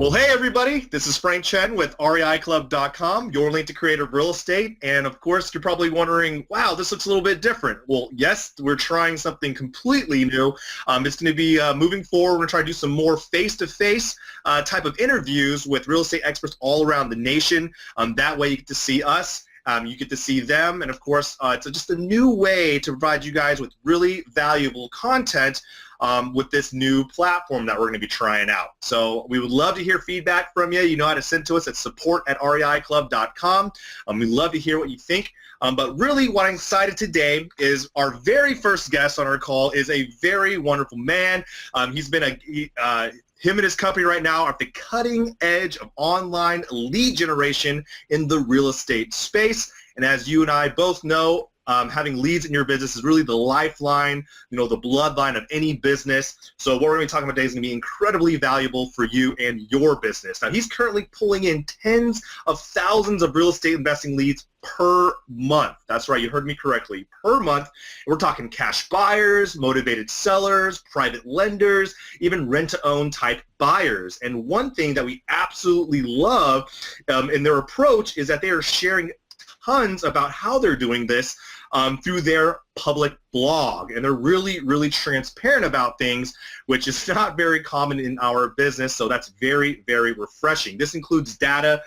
Well, hey everybody, this is Frank Chen with REIClub.com, your link to creative real estate. And of course, you're probably wondering, wow, this looks a little bit different. Well, yes, we're trying something completely new. It's going to be moving forward. We're going to try to do some more face-to-face type of interviews with real estate experts all around the nation. That way you get to see us. You get to see them, and of course, it's just a new way to provide you guys with really valuable content with this new platform that we're going to be trying out. So we would love to hear feedback from you. You know how to send to us at support@reiclub.com. We'd love to hear what you think. But really what I'm excited today is our very first guest on our call is a very wonderful man. He's been him and his company right now are at the cutting edge of online lead generation in the real estate space. And as you and I both know, having leads in your business is really the lifeline, the bloodline of any business. So what we're going to be talking about today is going to be incredibly valuable for you and your business. Now, he's currently pulling in tens of thousands of real estate investing leads per month. That's right, you heard me correctly, per month. We're talking cash buyers, motivated sellers, private lenders, even rent-to-own type buyers. And one thing that we absolutely love in their approach is that they are sharing tons about how they're doing this through their public blog, and they're really, really transparent about things, which is not very common in our business. So that's very, very refreshing. This includes data,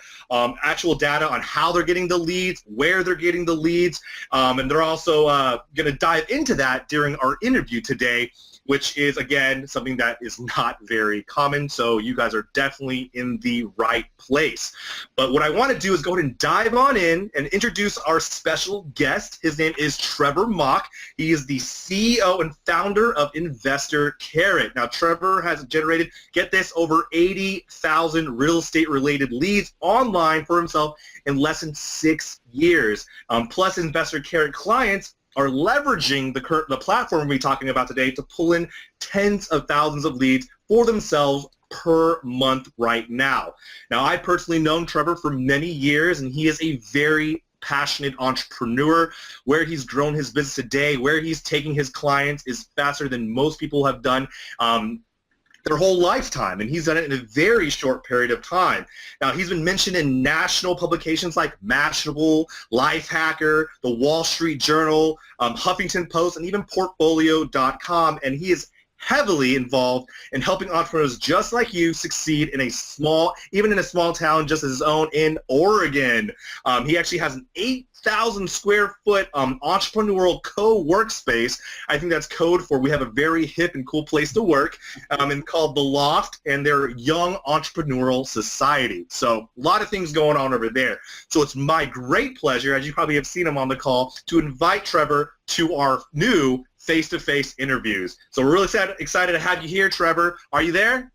actual data on how they're getting the leads, where they're getting the leads, and they're also going to dive into that during our interview today, which is, again, something that is not very common. So you guys are definitely in the right place. But what I want to do is go ahead and dive on in and introduce our special guest. His name is Trevor. He is the CEO and founder of InvestorCarrot. Now, Trevor has generated, get this, over 80,000 real estate related leads online for himself in less than 6 years. Plus, InvestorCarrot clients are leveraging the platform we're talking about today to pull in tens of thousands of leads for themselves per month right now. Now, I've personally known Trevor for many years, and he is a very passionate entrepreneur. Where he's grown his business today, where he's taking his clients is faster than most people have done their whole lifetime, and he's done it in a very short period of time. Now, he's been mentioned in national publications like Mashable, Lifehacker, the Wall Street Journal, Huffington Post, and even Portfolio.com, and he is heavily involved in helping entrepreneurs just like you succeed in even in a small town just as his own in Oregon. He actually has an 8,000 square foot entrepreneurial co-workspace. I think that's code for we have a very hip and cool place to work, and called The Loft, and their Young Entrepreneurial Society. So a lot of things going on over there. So it's my great pleasure, as you probably have seen him on the call, to invite Trevor to our new face-to-face interviews. So we're really excited to have you here, Trevor. Are you there?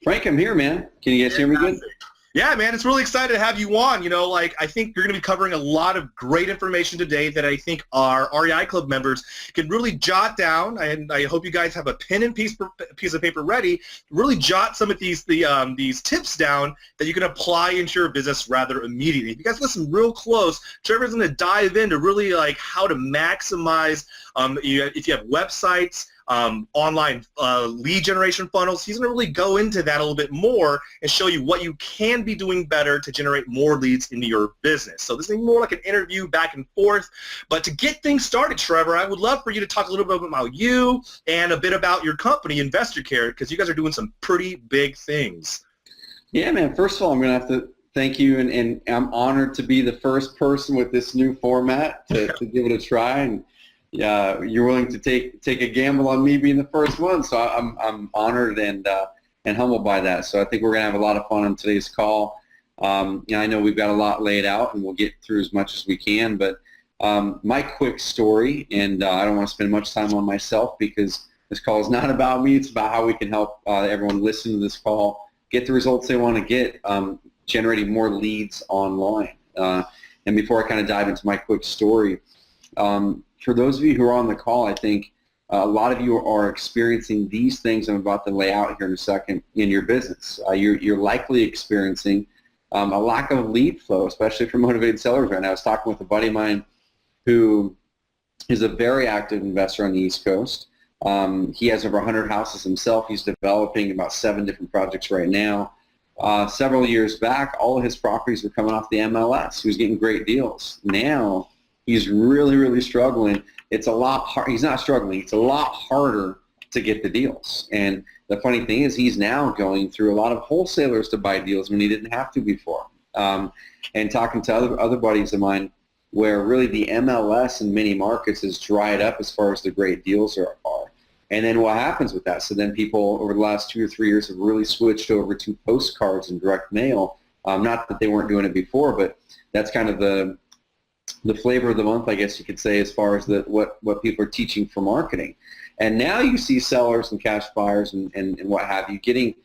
Frank, I'm here, man. Can you guys hear me good? Yeah, man, it's really excited to have you on. I think you're going to be covering a lot of great information today that I think our REI Club members can really jot down, and I hope you guys have a pen and piece of paper ready to really jot some of these tips down that you can apply into your business rather immediately. If you guys listen real close, Trevor's going to dive into really how to maximize if you have websites, online lead generation funnels. He's going to really go into that a little bit more and show you what you can be doing better to generate more leads into your business. So this is more like an interview back and forth. But to get things started, Trevor, I would love for you to talk a little bit about you and a bit about your company, InvestorCarrot, because you guys are doing some pretty big things. Yeah, man. First of all, I'm going to have to thank you, and I'm honored to be the first person with this new format to give it a try. And you're willing to take a gamble on me being the first one, so I'm honored and humbled by that. So I think we're gonna have a lot of fun on today's call. I know we've got a lot laid out, and we'll get through as much as we can. But my quick story, and I don't want to spend much time on myself because this call is not about me. It's about how we can help everyone listen to this call get the results they want to get, generating more leads online. And before I kind of dive into my quick story. For those of you who are on the call, I think a lot of you are experiencing these things I'm about to lay out here in a second in your business. You're likely experiencing a lack of lead flow, especially for motivated sellers right now. I was talking with a buddy of mine who is a very active investor on the East Coast. He has over 100 houses himself. He's developing about 7 different projects right now. several years back, all of his properties were coming off the MLS. He was getting great deals. Now he's really, really struggling. It's a lot hard. He's not struggling. It's a lot harder to get the deals. And the funny thing is he's now going through a lot of wholesalers to buy deals when he didn't have to before. And talking to other buddies of mine where really the MLS in many markets has dried up as far as the great deals are. And then what happens with that? So then people over the last 2 or 3 years have really switched over to postcards and direct mail. Not that they weren't doing it before, but that's kind of the flavor of the month, I guess you could say, as far as what people are teaching for marketing. And now you see sellers and cash buyers and what have you getting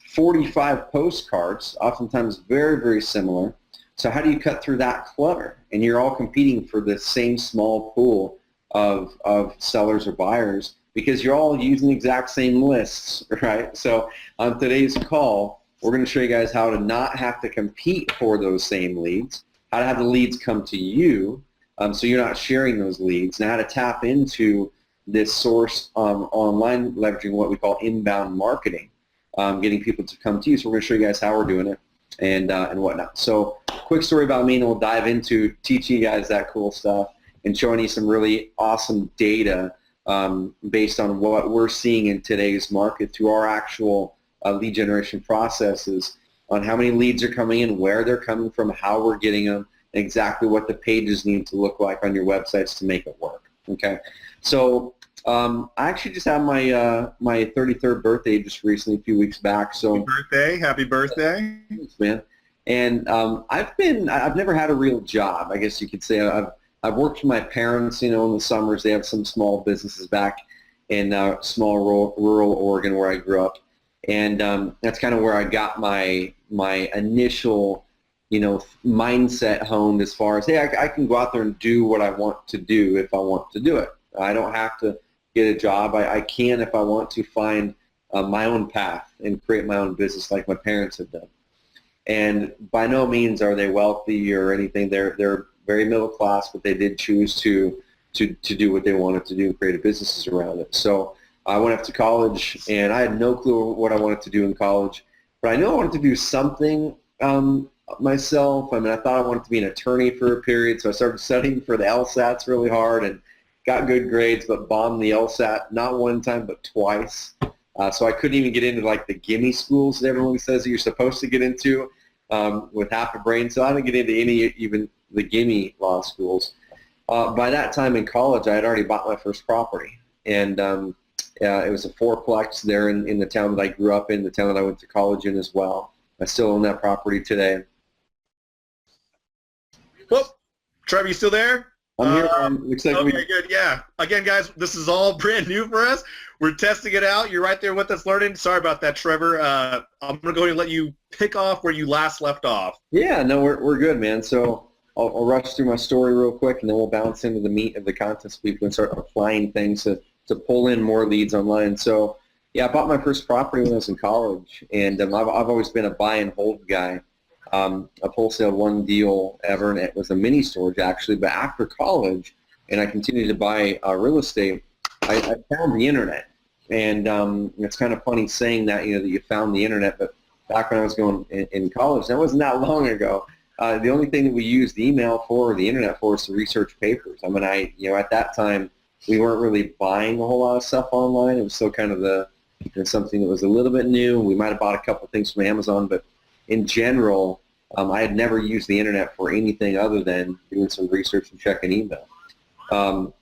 45 postcards, oftentimes very, very similar. So how do you cut through that clutter? And you're all competing for the same small pool of sellers or buyers because you're all using the exact same lists, right? So on today's call, we're going to show you guys how to not have to compete for those same leads, how to have the leads come to you so you're not sharing those leads, and how to tap into this source online, leveraging what we call inbound marketing, getting people to come to you. So we're going to show you guys how we're doing it and whatnot. So quick story about me, and then we'll dive into teaching you guys that cool stuff and showing you some really awesome data based on what we're seeing in today's market through our actual lead generation processes on how many leads are coming in, where they're coming from, how we're getting them, and exactly what the pages need to look like on your websites to make it work. Okay, so I actually just had my 33rd birthday just recently, a few weeks back. So Happy birthday! Thanks, man. And I've never had a real job, I guess you could say. I've worked for my parents, in the summers. They have some small businesses back in small rural Oregon where I grew up. And that's kind of where I got my initial, mindset honed as far as, hey, I can go out there and do what I want to do if I want to do it. I don't have to get a job. I can, if I want to, find my own path and create my own business like my parents have done. And by no means are they wealthy or anything. They're very middle class, but they did choose to do what they wanted to do and create businesses around it. So I went off to college, and I had no clue what I wanted to do in college, but I knew I wanted to do something myself. I thought I wanted to be an attorney for a period, so I started studying for the LSATs really hard and got good grades, but bombed the LSAT not one time but twice. So I couldn't even get into the gimme schools that everyone says that you're supposed to get into with half a brain. So I didn't get into any even the gimme law schools. By that time in college, I had already bought my first property, and it was a fourplex there in the town that I grew up in, the town that I went to college in as well. I still own that property today. Well, Trevor, you still there? I'm here. Looks like okay, good. Yeah. Again, guys, this is all brand new for us. We're testing it out. You're right there with us learning. Sorry about that, Trevor. I'm going to go ahead and let you pick off where you last left off. Yeah, no, we're good, man. So I'll rush through my story real quick, and then we'll bounce into the meat of the content so people can start applying things to pull in more leads online. So, yeah, I bought my first property when I was in college, and I've always been a buy and hold guy. I've wholesaled one deal ever, and it was a mini storage actually. But after college, and I continued to buy real estate, I found the internet. And it's kind of funny saying that, that you found the internet, but back when I was going in college, that wasn't that long ago. The only thing that we used email for or the internet for is to research papers. At that time, we weren't really buying a whole lot of stuff online. It was still kind of something that was a little bit new. We might have bought a couple of things from Amazon, but in general, I had never used the internet for anything other than doing some research and checking email.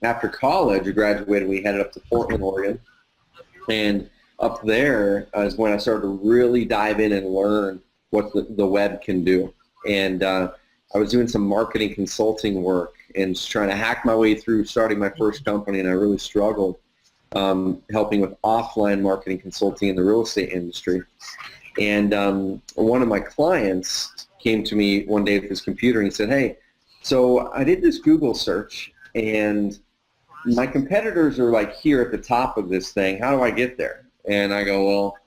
After college, I graduated. We headed up to Portland, Oregon, and up there is when I started to really dive in and learn what the web can do. And I was doing some marketing consulting work and just trying to hack my way through starting my first company, and I really struggled helping with offline marketing consulting in the real estate industry. And one of my clients came to me one day with his computer and he said, hey, so I did this Google search, and my competitors are here at the top of this thing. How do I get there? And I go, well,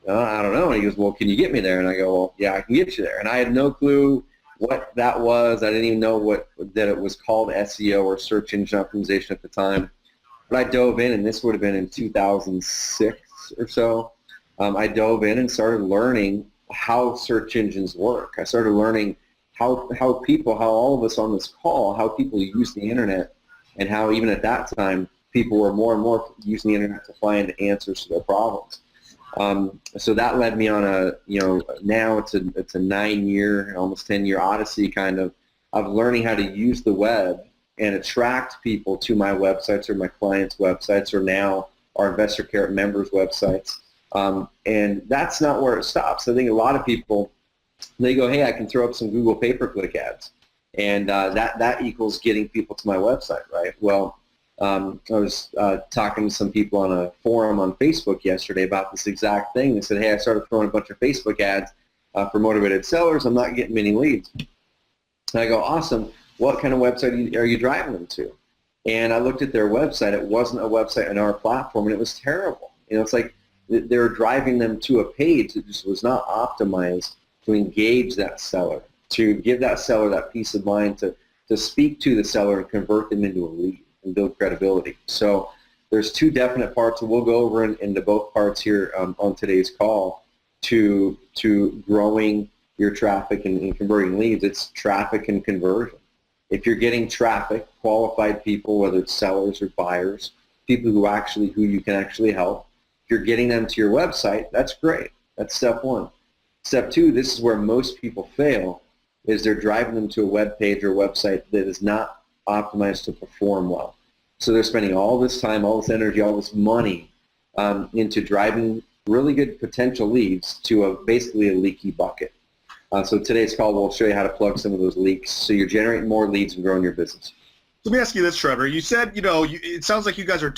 I don't know. And he goes, well, can you get me there? And I go, well, yeah, I can get you there. And I had no clue what that was. I didn't even know that it was called SEO or search engine optimization at the time. But I dove in, and this would have been in 2006 or so. I dove in and started learning how search engines work. I started learning how all of us on this call, how people use the internet, and how even at that time, people were more and more using the internet to find answers to their problems. So that led me on now it's a 9-year, almost 10-year odyssey kind of learning how to use the web and attract people to my websites or my clients' websites or now our InvestorCarrot members' websites. And that's not where it stops. I think a lot of people, they go, hey, I can throw up some Google pay-per-click ads, and that equals getting people to my website, right? Well, I was talking to some people on a forum on Facebook yesterday about this exact thing. They said, hey, I started throwing a bunch of Facebook ads for motivated sellers. I'm not getting many leads. And I go, awesome. What kind of website are you driving them to? And I looked at their website. It wasn't a website on our platform, and it was terrible. It's like they were driving them to a page that just was not optimized to engage that seller, to give that seller that peace of mind to speak to the seller and convert them into a lead and build credibility. So there's two definite parts, and we'll go over into both parts here on today's call to growing your traffic and converting leads. It's traffic and conversion. If you're getting traffic, qualified people, whether it's sellers or buyers, people who you can actually help, if you're getting them to your website, that's great. That's step one. Step two, this is where most people fail, is they're driving them to a web page or website that is not optimized to perform well. So they're spending all this time, all this energy, all this money into driving really good potential leads to basically a leaky bucket. So today's call will show you how to plug some of those leaks so you're generating more leads and growing your business. Let me ask you this, Trevor. You said, it sounds like you guys are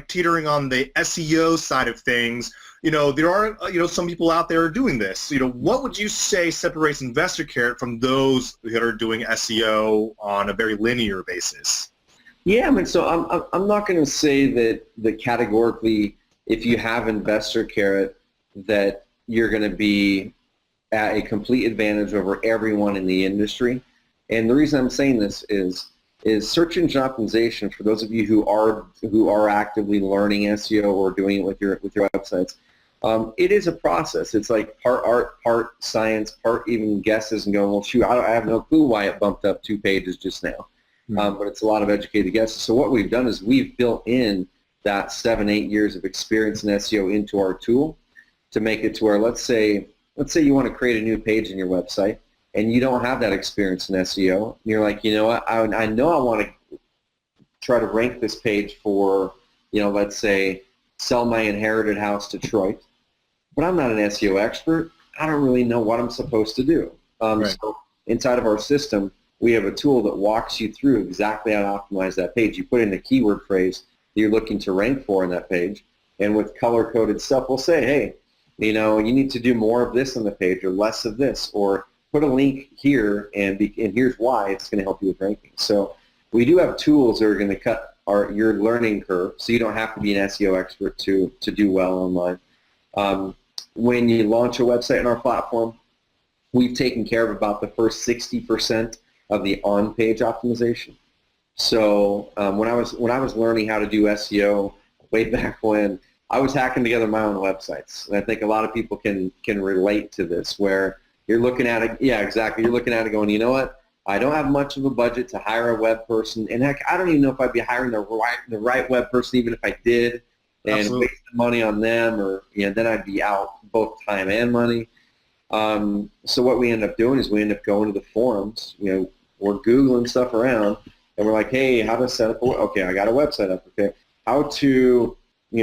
teetering on the SEO side of things. There are, some people out there doing this. What would you say separates InvestorCarrot from those that are doing SEO on a very linear basis? Yeah, so I'm not going to say that categorically, if you have InvestorCarrot, that you're going to be at a complete advantage over everyone in the industry. And the reason I'm saying this is search engine optimization, for those of you who are actively learning SEO or doing it with your websites. It is a process. It's like part art, part science, part even guesses and going, well, shoot, I have no clue why it bumped up 2 pages just now. But it's a lot of educated guesses. So what we've done is we've built in that 7-8 years of experience in SEO into our tool to make it to where, let's say you want to create a new page in your website and you don't have that experience in SEO. And you're like, what, I know I want to try to rank this page for, let's say, sell my inherited house Detroit, but I'm not an SEO expert. I don't really know what I'm supposed to do. Right. So inside of our system, we have a tool that walks you through exactly how to optimize that page. You put in the keyword phrase that you're looking to rank for in that page, and with color-coded stuff, we'll say, hey, you need to do more of this on the page or less of this, or put a link here, and here's why it's going to help you with ranking. So we do have tools that are going to cut your learning curve, so you don't have to be an SEO expert to do well online. When you launch a website on our platform, we've taken care of about the first 60% of the on-page optimization. So when I was learning how to do SEO way back when, I was hacking together my own websites, and I think a lot of people can relate to this, where you're looking at it. Yeah, exactly. You're looking at it going, you know what? I don't have much of a budget to hire a web person, and heck, I don't even know if I'd be hiring the right web person, even if I did, and Absolutely. wasting money on them, or then I'd be out both time and money. So what we end up doing is we end up going to the forums. We're Googling stuff around, and we're like, hey, how to set up? Okay, I got a website up. Okay, how to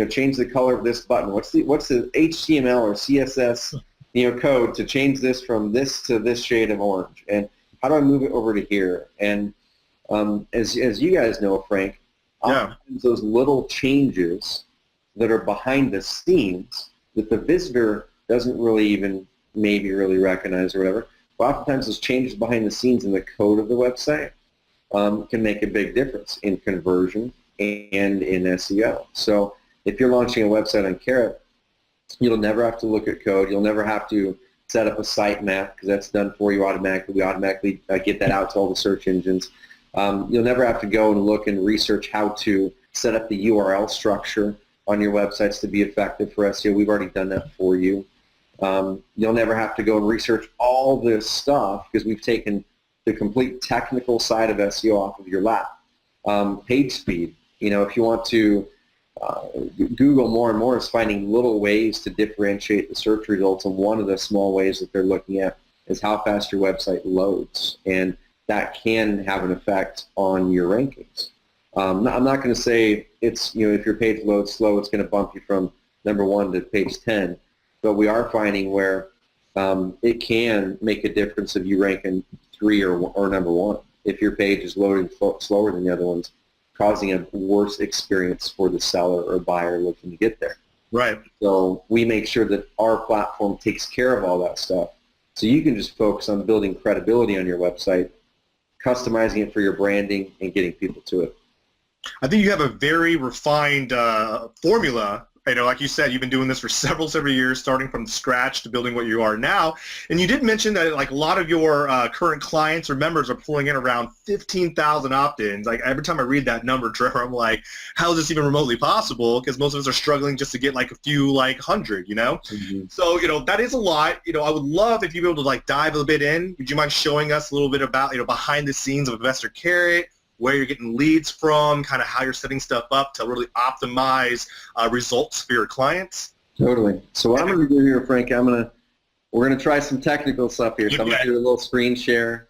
change the color of this button? What's the HTML or CSS code to change this from this to this shade of orange? And how do I move it over to here? And as you guys know, Frank, oftentimes those little changes that are behind the scenes that the visitor doesn't really even maybe really recognize or whatever, but oftentimes those changes behind the scenes in the code of the website can make a big difference in conversion and in SEO. So if you're launching a website on Carrot, you'll never have to look at code. You'll never have to set up a sitemap, because that's done for you automatically. We automatically get that out to all the search engines. You'll never have to go and look and research how to set up the URL structure on your websites to be effective for SEO. We've already done that for you. You'll never have to go and research all this stuff because we've taken the complete technical side of SEO off of your lap. Page speed, if you want to Google more and more is finding little ways to differentiate the search results, and one of the small ways that they're looking at is how fast your website loads, and that can have an effect on your rankings. I'm not going to say it's, if your page loads slow, it's going to bump you from number 1 to page 10, but we are finding where it can make a difference if you rank in 3 or number 1 if your page is loading slower than the other ones, causing a worse experience for the seller or buyer looking to get there. Right. So we make sure that our platform takes care of all that stuff, so you can just focus on building credibility on your website, customizing it for your branding, and getting people to it. I think you have a very refined formula. Like you said, you've been doing this for several years, starting from scratch to building what you are now. And you did mention that like a lot of your current clients or members are pulling in around 15,000 opt-ins. Like every time I read that number, Trevor, I'm like, how is this even remotely possible? Because most of us are struggling just to get like a few, like 100, Mm-hmm. So, that is a lot. I would love if you'd be able to like dive a bit in. Would you mind showing us a little bit about, behind the scenes of InvestorCarrot, where you're getting leads from, kind of how you're setting stuff up to really optimize results for your clients? Totally. So what I'm going to do here, Frank, we're going to try some technical stuff here. So I'm going to do a little screen share.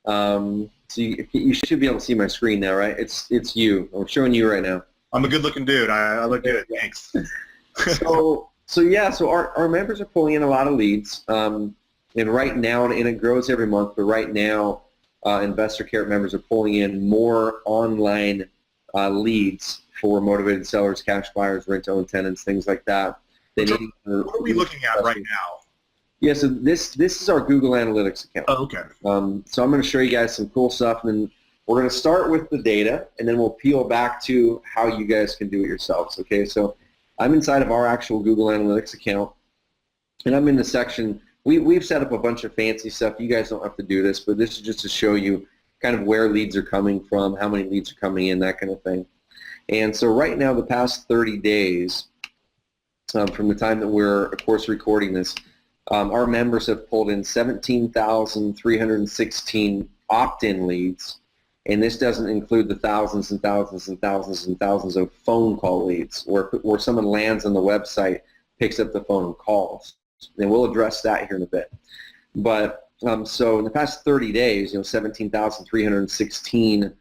So you should be able to see my screen now, right? It's you. I'm showing you right now. I'm a good-looking dude. I look good. Thanks. So our members are pulling in a lot of leads, and right now, and it grows every month, but right now, InvestorCarrot members are pulling in more online leads for motivated sellers, cash buyers, rent-to-own tenants, things like that. What are we looking at right now? Yeah, so this is our Google Analytics account. Oh, okay. So I'm going to show you guys some cool stuff, and then we're going to start with the data, and then we'll peel back to how you guys can do it yourselves. Okay, so I'm inside of our actual Google Analytics account, and I'm in the section. We've set up a bunch of fancy stuff. You guys don't have to do this, but this is just to show you kind of where leads are coming from, how many leads are coming in, that kind of thing. And so right now, the past 30 days, from the time that we're, of course, recording this, our members have pulled in 17,316 opt-in leads, and this doesn't include the thousands and thousands and thousands and thousands of phone call leads where someone lands on the website, picks up the phone and calls. And we'll address that here in a bit. But so in the past 30 days, 17,316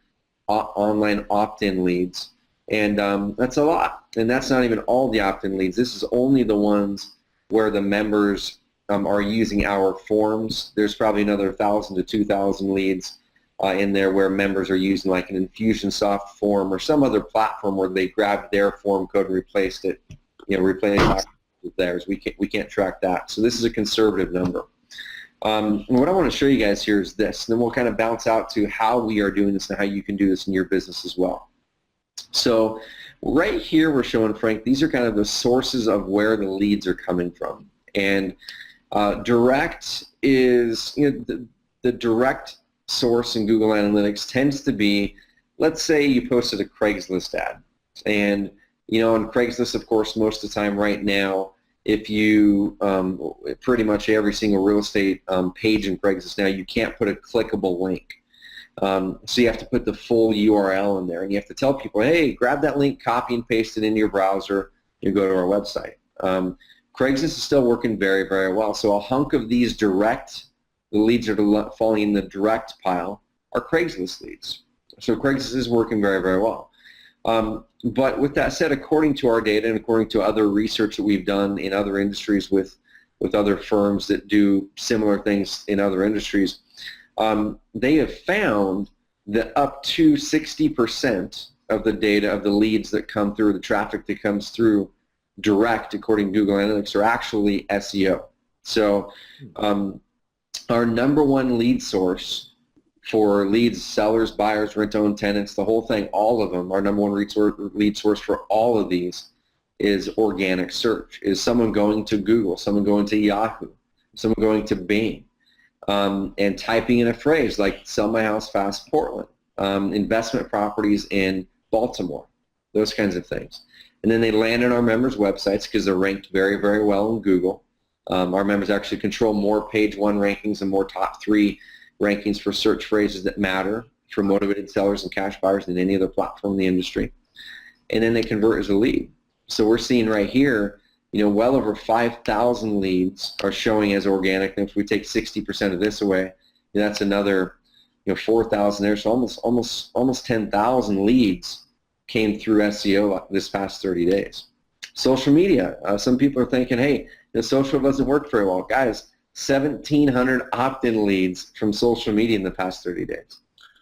online opt-in leads, and that's a lot. And that's not even all the opt-in leads. This is only the ones where the members are using our forms. There's probably another 1,000 to 2,000 leads in there where members are using like an Infusionsoft form or some other platform where they grabbed their form code and replaced it, replaced it with theirs. We can't track that. So this is a conservative number. And what I want to show you guys here is this, and then we'll kind of bounce out to how we are doing this and how you can do this in your business as well. So right here we're showing, Frank, these are kind of the sources of where the leads are coming from. And direct is, the direct source in Google Analytics tends to be, let's say you posted a Craigslist ad. And on Craigslist, of course, most of the time right now, if you, pretty much every single real estate page in Craigslist now, you can't put a clickable link. So you have to put the full URL in there, and you have to tell people, hey, grab that link, copy and paste it into your browser, you go to our website. Craigslist is still working very, very well. So a hunk of these the leads that are falling in the direct pile are Craigslist leads. So Craigslist is working very, very well. But with that said, according to our data and according to other research that we've done in other industries with other firms that do similar things in other industries, they have found that up to 60% of the data of the leads that come through, the traffic that comes through direct, according to Google Analytics, are actually SEO. So our number one lead source for leads, sellers, buyers, rent-own tenants, the whole thing, all of them, our number one lead source for all of these is organic search, is someone going to Google, someone going to Yahoo, someone going to Bing, and typing in a phrase like sell my house fast Portland, investment properties in Baltimore, those kinds of things. And then they land on our members' websites because they're ranked very, very well in Google. Our members actually control more page 1 rankings and more top 3 rankings for search phrases that matter for motivated sellers and cash buyers than any other platform in the industry. And then they convert as a lead. So we're seeing right here, well over 5,000 leads are showing as organic. And if we take 60% of this away, that's another 4,000 there. So almost 10,000 leads came through SEO this past 30 days. Social media. Some people are thinking, hey, social doesn't work very well. Guys, 1,700 opt-in leads from social media in the past 30 days.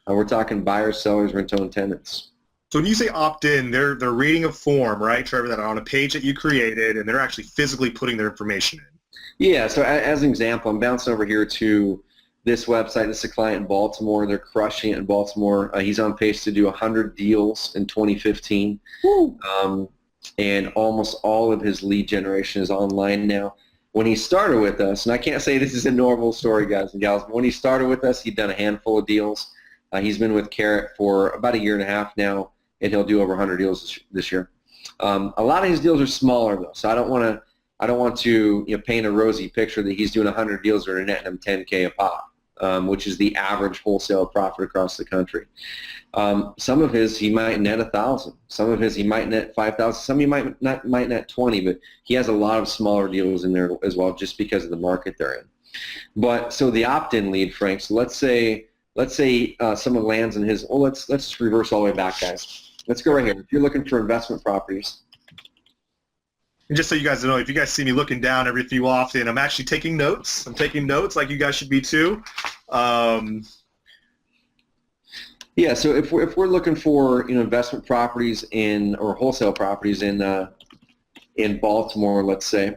We're talking buyers, sellers, rent-to-own tenants. So when you say opt-in, they're reading a form, right, Trevor, that are on a page that you created, and they're actually physically putting their information in. Yeah, so as an example, I'm bouncing over here to this website. This is a client in Baltimore. They're crushing it in Baltimore. He's on pace to do 100 deals in 2015. And almost all of his lead generation is online now. When he started with us, and I can't say this is a normal story, guys and gals, but when he started with us, he'd done a handful of deals. He's been with Carrot for about a year and a half now, and he'll do over 100 deals this year. A lot of his deals are smaller, though, so I don't want to paint a rosy picture that he's doing 100 deals that are netting him 10K a pop, which is the average wholesale profit across the country. Some of his he might net 1,000. Some of his he might net 5,000. Some he might net 20, but he has a lot of smaller deals in there as well, just because of the market they're in. But so the opt-in lead, Frank. So let's say someone lands in his. Well, let's reverse all the way back, guys. Let's go right here. If you're looking for investment properties. And just so you guys know, if you guys see me looking down every few often, I'm actually taking notes. I'm taking notes like you guys should be too. Yeah, so if we're looking for investment properties or wholesale properties in Baltimore, let's say,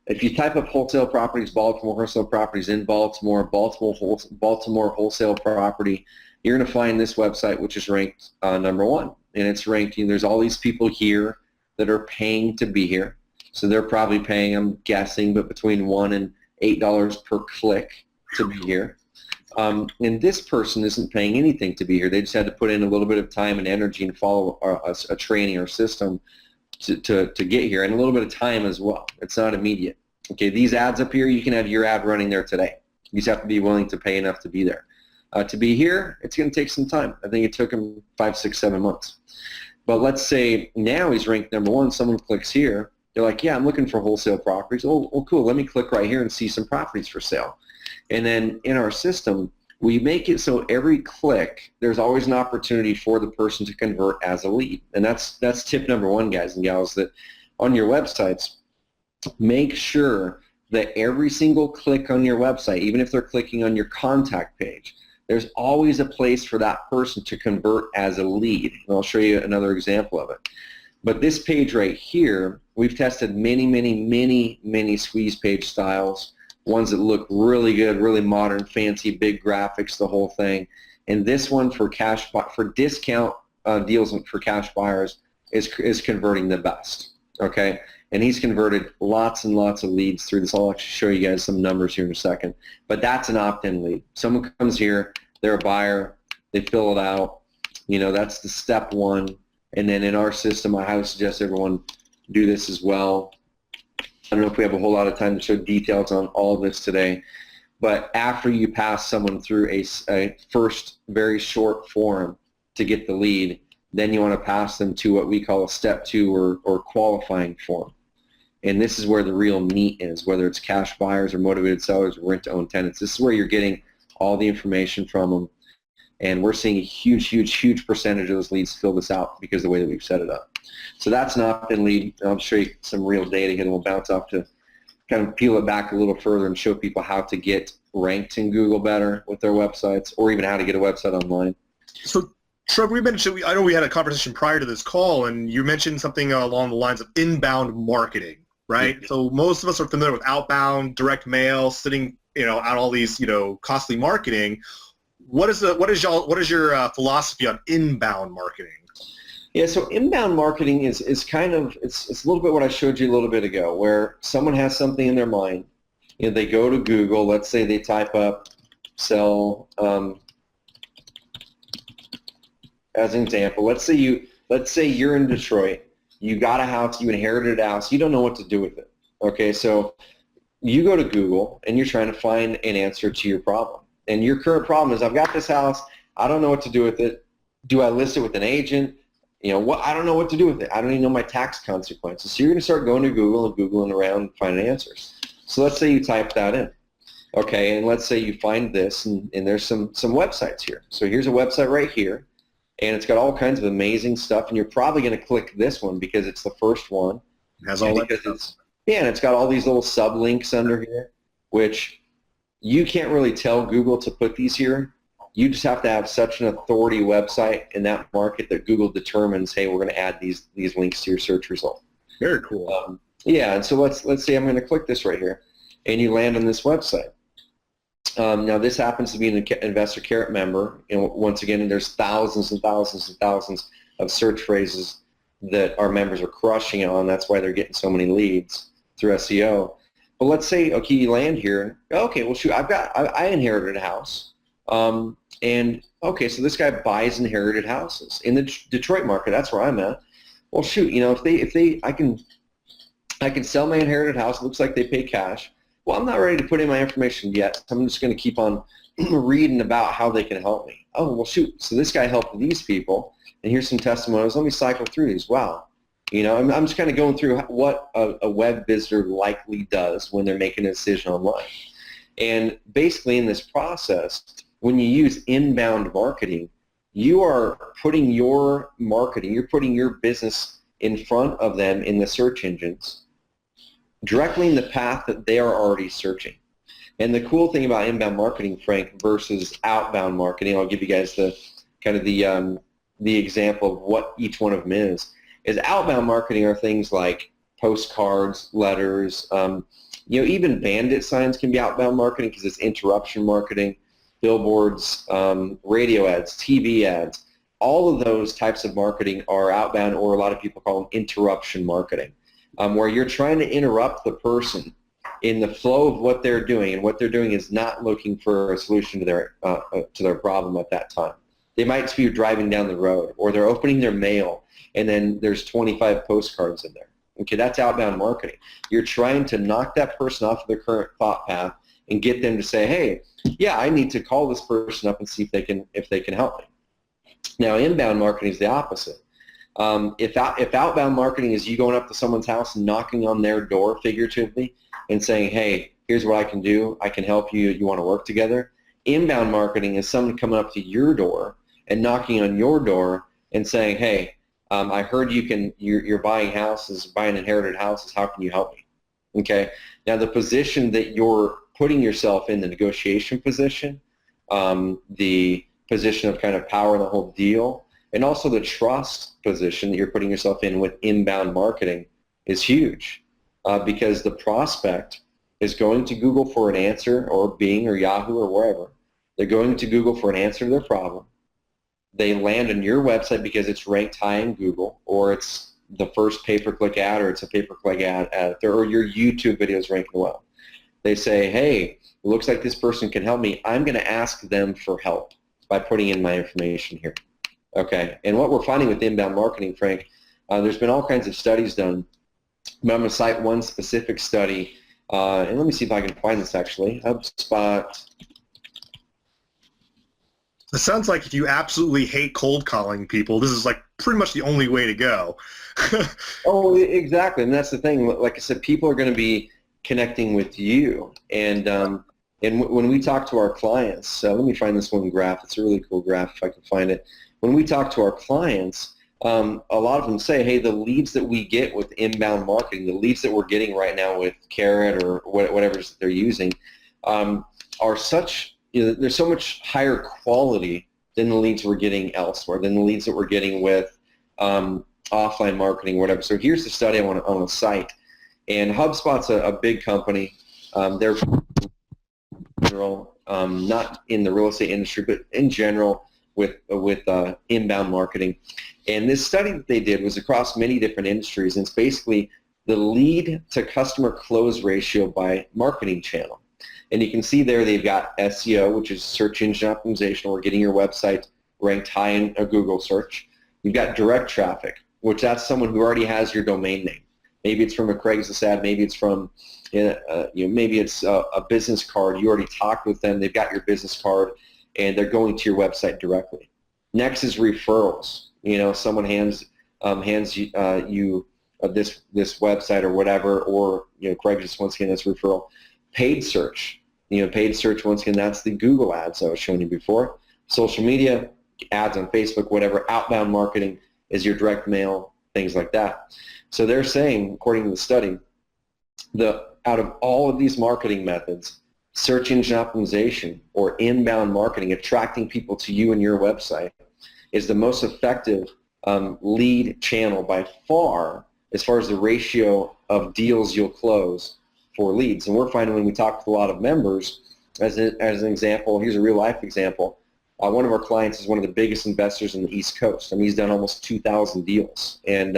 if you type up wholesale properties, Baltimore wholesale properties in Baltimore wholesale property, you're going to find this website, which is ranked number 1, and it's ranked. There's all these people here that are paying to be here, so they're probably paying, I'm guessing, but between $1 and $8 per click to be here. And this person isn't paying anything to be here. They just had to put in a little bit of time and energy and follow a training or system to get here, and a little bit of time as well. It's not immediate. Okay, these ads up here, you can have your ad running there today. You just have to be willing to pay enough to be there. To be here, it's going to take some time. I think it took him 5, 6, 7 months. But let's say now he's ranked number 1. Someone clicks here. They're like, yeah, I'm looking for wholesale properties. Oh, cool. Let me click right here and see some properties for sale. And then in our system, we make it so every click, there's always an opportunity for the person to convert as a lead. And that's tip number 1, guys and gals, that on your websites, make sure that every single click on your website, even if they're clicking on your contact page, there's always a place for that person to convert as a lead. And I'll show you another example of it. But this page right here, we've tested many squeeze page styles, ones that look really good, really modern, fancy, big graphics, the whole thing. And this one for discount deals for cash buyers is converting the best. Okay, and he's converted lots and lots of leads through this. I'll actually show you guys some numbers here in a second. But that's an opt-in lead. Someone comes here, they're a buyer, they fill it out. That's the step 1. And then in our system, I highly suggest everyone do this as well. I don't know if we have a whole lot of time to show details on all of this today, but after you pass someone through a first very short form to get the lead, then you want to pass them to what we call a step 2 or qualifying form. And this is where the real meat is, whether it's cash buyers or motivated sellers or rent-to-own tenants. This is where you're getting all the information from them. And we're seeing a huge percentage of those leads fill this out because of the way that we've set it up. So that's an opt-in lead. I'll show you some real data here, and we'll bounce off to kind of peel it back a little further and show people how to get ranked in Google better with their websites, or even how to get a website online. So, Trevor, I know we had a conversation prior to this call, and you mentioned something along the lines of inbound marketing, right? Mm-hmm. So most of us are familiar with outbound, direct mail, sitting, out all these, costly marketing. What is your philosophy on inbound marketing? Yeah, so inbound marketing is kind of it's a little bit what I showed you a little bit ago, where someone has something in their mind. They go to Google. Let's say they type up sell. As an example, let's say you're in Detroit. You got a house. You inherited a house. You don't know what to do with it. Okay, so you go to Google and you're trying to find an answer to your problem. And your current problem is, I've got this house, I don't know what to do with it. Do I list it with an agent? I don't know what to do with it. I don't even know my tax consequences. So you're going to start going to Google and Googling around finding answers. So let's say you type that in. Okay, and let's say you find this, and there's some websites here. So here's a website right here, and it's got all kinds of amazing stuff, and you're probably going to click this one because it's the first one. It has all that stuff. And it's got all these little sublinks under here, which you can't really tell Google to put these here. You just have to have such an authority website in that market that Google determines, hey, we're going to add these links to your search result. Very cool. Yeah, and so let's say I'm going to click this right here, and you land on this website. Now this happens to be an InvestorCarrot member, and once again, there's thousands and thousands and thousands of search phrases that our members are crushing on. That's why they're getting so many leads through SEO. But let's say, okay, you land here. Okay, well, shoot, I inherited a house. And okay, so this guy buys inherited houses in the Detroit market. That's where I'm at. Well, shoot, if I can sell my inherited house. It looks like they pay cash. Well, I'm not ready to put in my information yet. So I'm just going to keep on reading about how they can help me. Oh, well, shoot. So this guy helped these people, and here's some testimonials. Let me cycle through these. Wow. I'm just kind of going through what a web visitor likely does when they're making a decision online. And basically in this process, when you use inbound marketing, you are putting your marketing, you're putting your business in front of them in the search engines, directly in the path that they are already searching. And the cool thing about inbound marketing, Frank, versus outbound marketing, I'll give you guys the kind of the example of what each one of them is outbound marketing are things like postcards, letters, even bandit signs can be outbound marketing because it's interruption marketing, billboards, radio ads, TV ads. All of those types of marketing are outbound, or a lot of people call them interruption marketing, where you're trying to interrupt the person in the flow of what they're doing, and what they're doing is not looking for a solution to their problem at that time. They might be driving down the road, or they're opening their mail, and then there's 25 postcards in there. Okay, that's outbound marketing. You're trying to knock that person off of their current thought path and get them to say, hey, yeah, I need to call this person up and see if they can help me. Now, inbound marketing is the opposite. If outbound marketing is you going up to someone's house and knocking on their door figuratively and saying, hey, here's what I can do, I can help you, you want to work together. Inbound marketing is someone coming up to your door and knocking on your door and saying, hey, I heard you're buying houses, buying inherited houses, how can you help me? Okay, now the position that you're putting yourself in, the negotiation position, the position of kind of power in the whole deal, and also the trust position that you're putting yourself in with inbound marketing is huge, because the prospect is going to Google for an answer, or Bing or Yahoo or wherever. They're going to Google for an answer to their problem. They land on your website because it's ranked high in Google, or it's the first pay-per-click ad, or it's a pay-per-click ad, or your YouTube video is ranking well. They say, hey, it looks like this person can help me. I'm going to ask them for help by putting in my information here. Okay, and what we're finding with inbound marketing, Frank, there's been all kinds of studies done, but I'm going to cite one specific study, and let me see if I can find this actually. HubSpot. It sounds like if you absolutely hate cold calling people, this is like pretty much the only way to go. Oh, exactly, and that's the thing. Like I said, people are going to be connecting with you, and when we talk to our clients, let me find this one graph. It's a really cool graph if I can find it. When we talk to our clients, a lot of them say, hey, the leads that we get with inbound marketing, the leads that we're getting right now with Carrot or whatever they're using, are such, they're so much higher quality than the leads we're getting elsewhere, than the leads that we're getting with offline marketing, whatever. So here's the study I want to cite. And HubSpot's a big company. They're not in the real estate industry, but in general with inbound marketing. And this study that they did was across many different industries, and it's basically the lead to customer close ratio by marketing channel. And you can see there they've got SEO, which is search engine optimization, or getting your website ranked high in a Google search. You've got direct traffic, which that's someone who already has your domain name. Maybe it's from a Craigslist ad. Maybe it's from, maybe it's a business card. You already talked with them. They've got your business card, and they're going to your website directly. Next is referrals. Someone hands you this website or whatever, or Craigslist, once again, that's referral. Paid search. Paid search, once again, that's the Google ads I was showing you before. Social media, ads on Facebook, whatever. Outbound marketing is your direct mail, things like that. So they're saying, according to the study, out of all of these marketing methods, search engine optimization or inbound marketing, attracting people to you and your website, is the most effective lead channel by far as far as the ratio of deals you'll close for leads. And we're finding when we talk with a lot of members, as an example, here's a real life example. One of our clients is one of the biggest investors in the East Coast. I mean, he's done almost 2,000 deals. And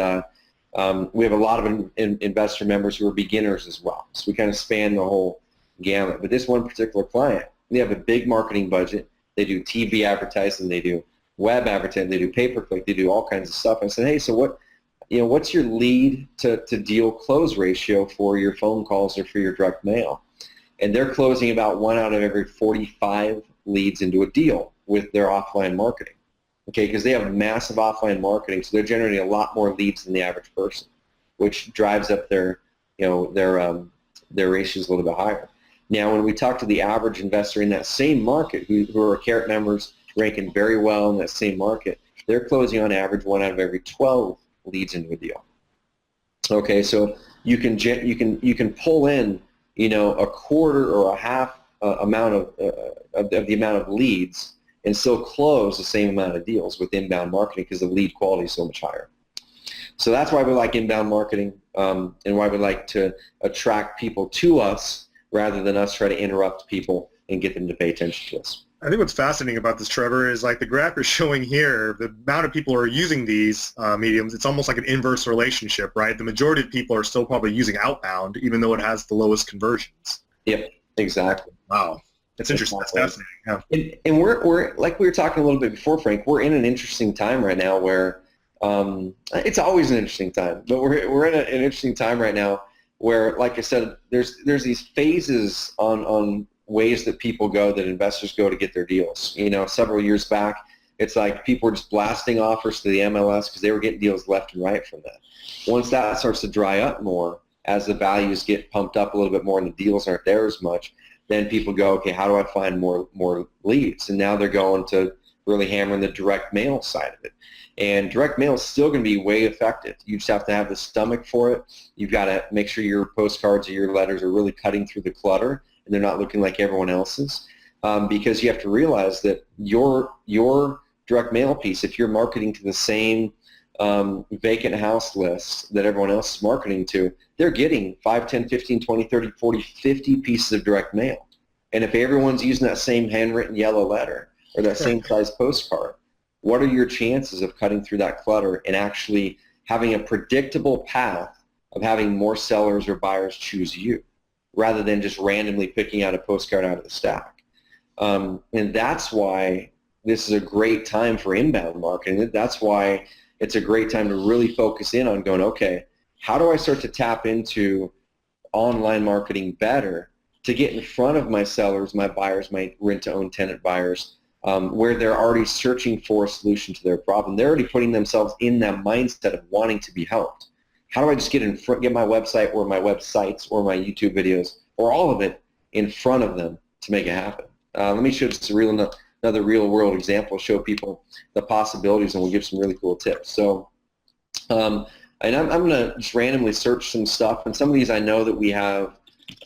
we have a lot of investor members who are beginners as well. So we kind of span the whole gamut. But this one particular client, they have a big marketing budget. They do TV advertising. They do web advertising. They do pay-per-click. They do all kinds of stuff. I said, hey, so what's your lead to deal close ratio for your phone calls or for your direct mail? And they're closing about 1 out of every 45 leads into a deal with their offline marketing. Okay, because they have massive offline marketing, so they're generating a lot more leads than the average person, which drives up their ratios a little bit higher. Now, when we talk to the average investor in that same market, who are Carrot members, ranking very well in that same market, they're closing on average 1 out of every 12 leads into a deal. Okay, so you can pull in a quarter or a half amount of the amount of leads and still close the same amount of deals with inbound marketing because the lead quality is so much higher. So that's why we like inbound marketing and why we like to attract people to us rather than us try to interrupt people and get them to pay attention to us. I think what's fascinating about this, Trevor, is like the graph you're showing here, the amount of people who are using these mediums, it's almost like an inverse relationship, right? The majority of people are still probably using outbound, even though it has the lowest conversions. Yep, exactly. Wow. That's interesting. That's fascinating. Yeah. And we're like we were talking a little bit before, Frank, we're in an interesting time right now where it's always an interesting time, but we're in an interesting time right now where, like I said, there's these phases on ways that people go, that investors go to get their deals. Several years back, it's like people were just blasting offers to the MLS because they were getting deals left and right from that. Once that starts to dry up more, as the values get pumped up a little bit more and the deals aren't there as much, then people go, okay, how do I find more leads? And now they're going to really hammering the direct mail side of it. And direct mail is still going to be way effective. You just have to have the stomach for it. You've got to make sure your postcards or your letters are really cutting through the clutter and they're not looking like everyone else's, because you have to realize that your direct mail piece, if you're marketing to the same vacant house list that everyone else is marketing to, they're getting 5, 10, 15, 20, 30, 40, 50 pieces of direct mail. And if everyone's using that same handwritten yellow letter or that same size postcard, what are your chances of cutting through that clutter and actually having a predictable path of having more sellers or buyers choose you rather than just randomly picking out a postcard out of the stack? And that's why this is a great time for inbound marketing. That's why it's a great time to really focus in on going, okay, how do I start to tap into online marketing better to get in front of my sellers, my buyers, my rent-to-own tenant buyers, where they're already searching for a solution to their problem. They're already putting themselves in that mindset of wanting to be helped. How do I just get my website or my websites or my YouTube videos or all of it in front of them to make it happen? Let me show just another real-world example, show people the possibilities, and we'll give some really cool tips. So, and I'm going to just randomly search some stuff, and some of these I know that we have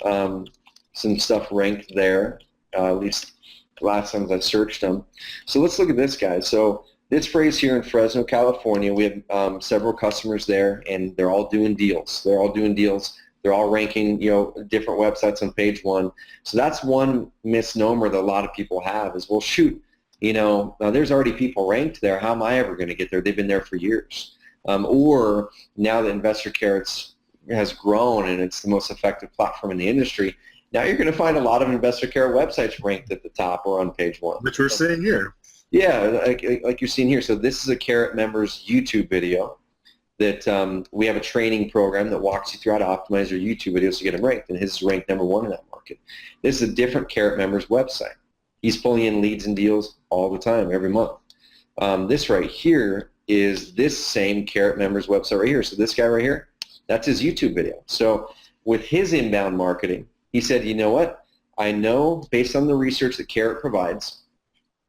some stuff ranked there, at least last time I searched them. So let's look at this, guys. So this phrase here in Fresno, California, we have several customers there, and they're all doing deals. They're all ranking, different websites on page 1. So that's one misnomer that a lot of people have is, well, shoot, now there's already people ranked there. How am I ever going to get there? They've been there for years. Or now that InvestorCarrot has grown and it's the most effective platform in the industry, now you're going to find a lot of InvestorCarrot websites ranked at the top or on page 1. Which we're seeing here. Yeah, like you're seeing here. So this is a Carrot member's YouTube video. that we have a training program that walks you through how to optimize your YouTube videos to get them ranked, and his is ranked #1 in that market. This is a different Carrot member's website. He's pulling in leads and deals all the time, every month. This right here is this same Carrot member's website right here. So this guy right here, that's his YouTube video. So with his inbound marketing, he said, you know what? I know based on the research that Carrot provides,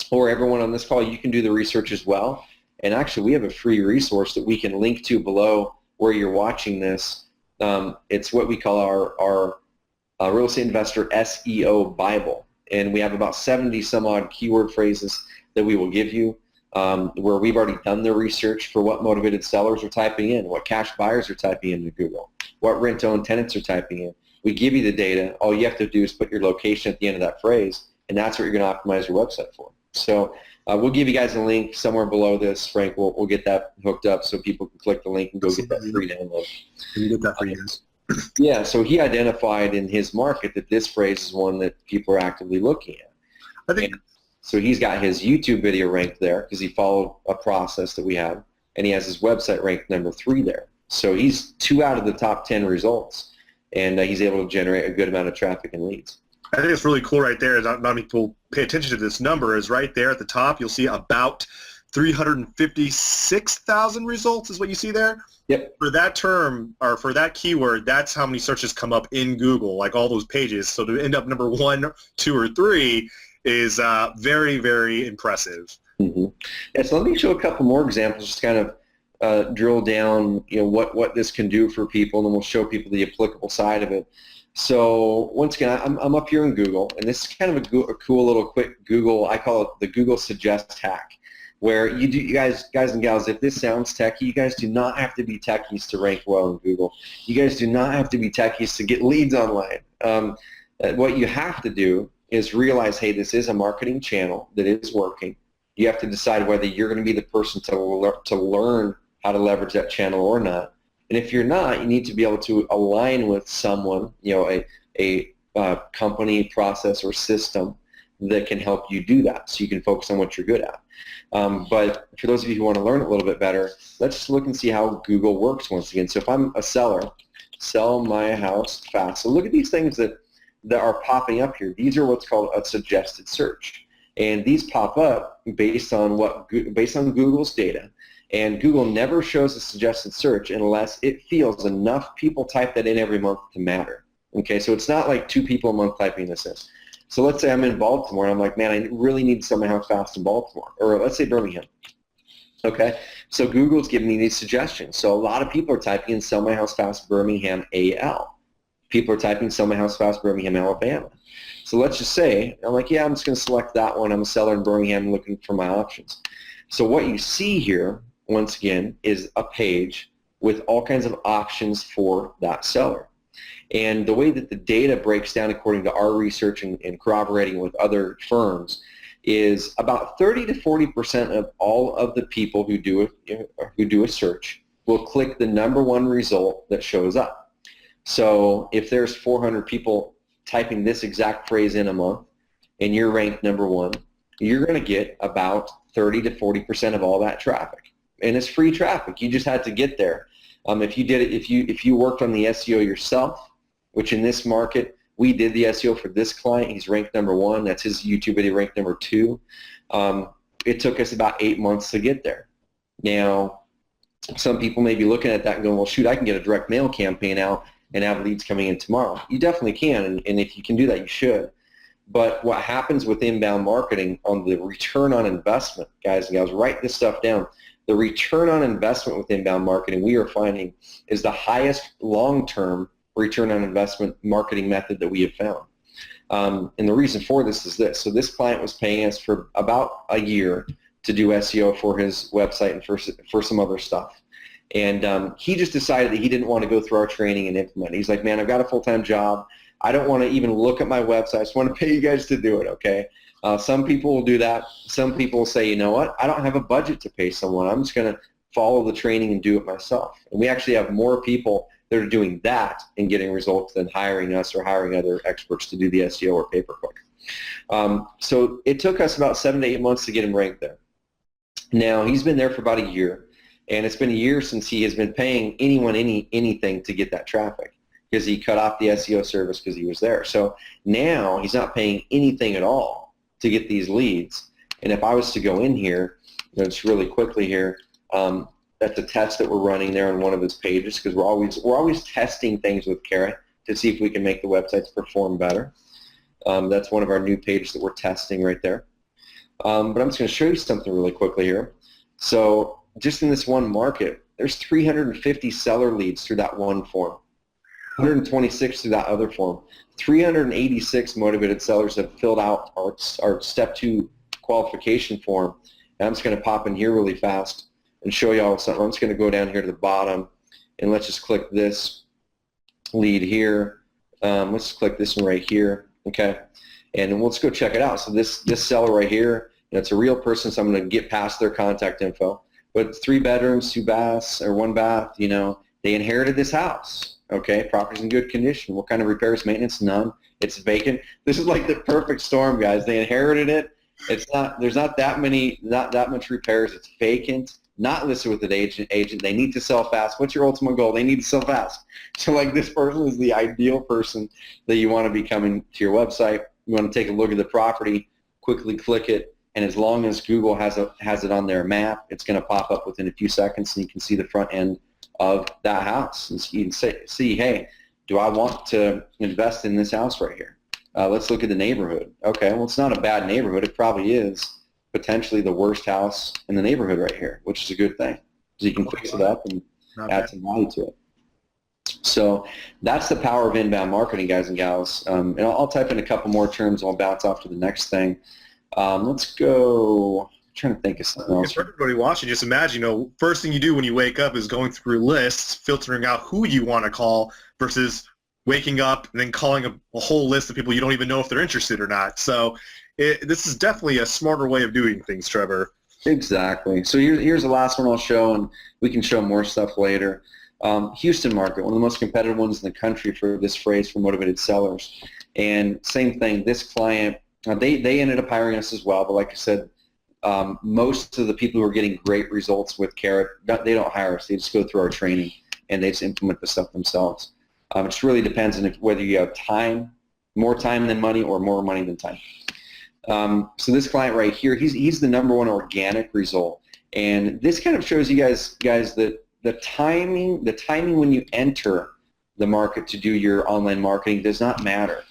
or everyone on this call, you can do the research as well. And actually, we have a free resource that we can link to below where you're watching this. It's what we call our Real Estate Investor SEO-Bible. And we have about 70 some odd keyword phrases that we will give you where we've already done the research for what motivated sellers are typing in, what cash buyers are typing into Google, what rent-owned tenants are typing in. We give you the data. All you have to do is put your location at the end of that phrase, and that's what you're going to optimize your website for. So we'll give you guys a link somewhere below this. Frank, we'll get that hooked up so people can click the link and go get that free download. Can you get that for you guys? Yeah, so he identified in his market that this phrase is one that people are actively looking at. I think. So he's got his YouTube video ranked there because he followed a process that we have, and he has his website ranked #3 there. So he's 2 out of the top 10 results, and he's able to generate a good amount of traffic and leads. I think it's really cool right there. Not many people pay attention to this number. Is right there at the top. You'll see about 356,000 results is what you see there. Yep. For that term or for that keyword, that's how many searches come up in Google, like all those pages. So to end up #1, 2, or 3 is very, very impressive. Mm-hmm. Yeah, so let me show a couple more examples, just kind of drill down, what this can do for people, and then we'll show people the applicable side of it. So once again, I'm up here in Google, and this is kind of a cool little quick Google, I call it the Google Suggest hack, where you guys and gals, if this sounds techie, you guys do not have to be techies to rank well in Google. You guys do not have to be techies to get leads online. What you have to do is realize, hey, this is a marketing channel that is working. You have to decide whether you're going to be the person to learn how to leverage that channel or not. And if you're not, you need to be able to align with someone, a company, process, or system that can help you do that so you can focus on what you're good at. But for those of you who want to learn a little bit better, let's just look and see how Google works once again. So if I'm a seller, sell my house fast. So look at these things that are popping up here. These are what's called a suggested search. And these pop up based on Google's data. And Google never shows a suggested search unless it feels enough people type that in every month to matter. Okay, so it's not like 2 people a month typing this in. So let's say I'm in Baltimore and I'm like, man, I really need to sell my house fast in Baltimore. Or let's say Birmingham. Okay, so Google's giving me these suggestions. So a lot of people are typing in sell my house fast Birmingham AL. People are typing sell my house fast Birmingham, Alabama. So let's just say, I'm like, yeah, I'm just going to select that one. I'm a seller in Birmingham looking for my options. So what you see here, once again, is a page with all kinds of options for that seller. And the way that the data breaks down according to our research and corroborating with other firms is about 30 to 40% of all of the people who do a search will click the #1 result that shows up. So if there's 400 people typing this exact phrase in a month and you're ranked #1, you're going to get about 30 to 40% of all that traffic. And it's free traffic. You just had to get there. If you did it, if you worked on the SEO yourself, which in this market, we did the SEO for this client. He's ranked #1. That's his YouTube video ranked #2. It took us about 8 months to get there. Now, some people may be looking at that and going, well, shoot, I can get a direct mail campaign out and have leads coming in tomorrow. You definitely can, and if you can do that, you should. But what happens with inbound marketing on the return on investment, guys and gals, write this stuff down. The return on investment with inbound marketing, we are finding, is the highest long-term return on investment marketing method that we have found. And the reason for this is this. So this client was paying us for about a year to do SEO for his website and for some other stuff. And he just decided that he didn't want to go through our training and implement it. He's like, man, I've got a full-time job. I don't want to even look at my website. I just want to pay you guys to do it, okay? Some people will do that. Some people will say, you know what? I don't have a budget to pay someone. I'm just going to follow the training and do it myself. And we actually have more people that are doing that and getting results than hiring us or hiring other experts to do the SEO or pay-per-click. So it took us about 7 to 8 months to get him ranked there. Now, he's been there for about a year, And it's been a year since he has been paying anyone anything to get that traffic, because he cut off the SEO service because he was there. So now he's not paying anything at all to get these leads. And if I was to go in here, just really quickly here, that's a test that we're running there on one of his pages, because we're always testing things with Carrot to see if we can make the websites perform better. That's one of our new pages that we're testing right there. But I'm just going to show you something really quickly here. So just in this one market, there's 350 seller leads through that one form, 126 through that other form. 386 motivated sellers have filled out our step 2 qualification form. And I'm just going to pop in here really fast and show you all something. I'm just going to go down here to the bottom, and let's just click this lead here. Let's click this one right here, okay? And let's go check it out. So this seller right here, it's a real person, so I'm going to get past their contact info. But 3 bedrooms, 2 baths, or 1 bath, they inherited this house, okay? Property's in good condition. What kind of repairs, maintenance? None. It's vacant. This is like the perfect storm, guys. They inherited it. There's not that much repairs. It's vacant, not listed with an agent. They need to sell fast. What's your ultimate goal? They need to sell fast. So like, this person is the ideal person that you want to be coming to your website. You want to take a look at the property, quickly click it, and as long as Google has it on their map, it's going to pop up within a few seconds, and you can see the front end of that house. And so you can see, hey, do I want to invest in this house right here? Let's look at the neighborhood. Okay, well, it's not a bad neighborhood. It probably is potentially the worst house in the neighborhood right here, which is a good thing, because you can fix it up and add some value to it. So that's the power of inbound marketing, guys and gals. And I'll type in a couple more terms, and I'll bounce off to the next thing. Let's go. I'm trying to think of something else. For everybody watching, just imagine, first thing you do when you wake up is going through lists, filtering out who you want to call, versus waking up and then calling a whole list of people you don't even know if they're interested or not. So this is definitely a smarter way of doing things, Trevor. Exactly. So here's the last one I'll show, and we can show more stuff later. Houston market, one of the most competitive ones in the country for this phrase for motivated sellers. And same thing, this client, they ended up hiring us as well, but like I said, most of the people who are getting great results with Carrot, they don't hire us. They just go through our training, and they just implement the stuff themselves. It just really depends on whether you have time, more time than money, or more money than time. So this client right here, he's the #1 organic result. And this kind of shows you guys that the timing when you enter the market to do your online marketing does not matter.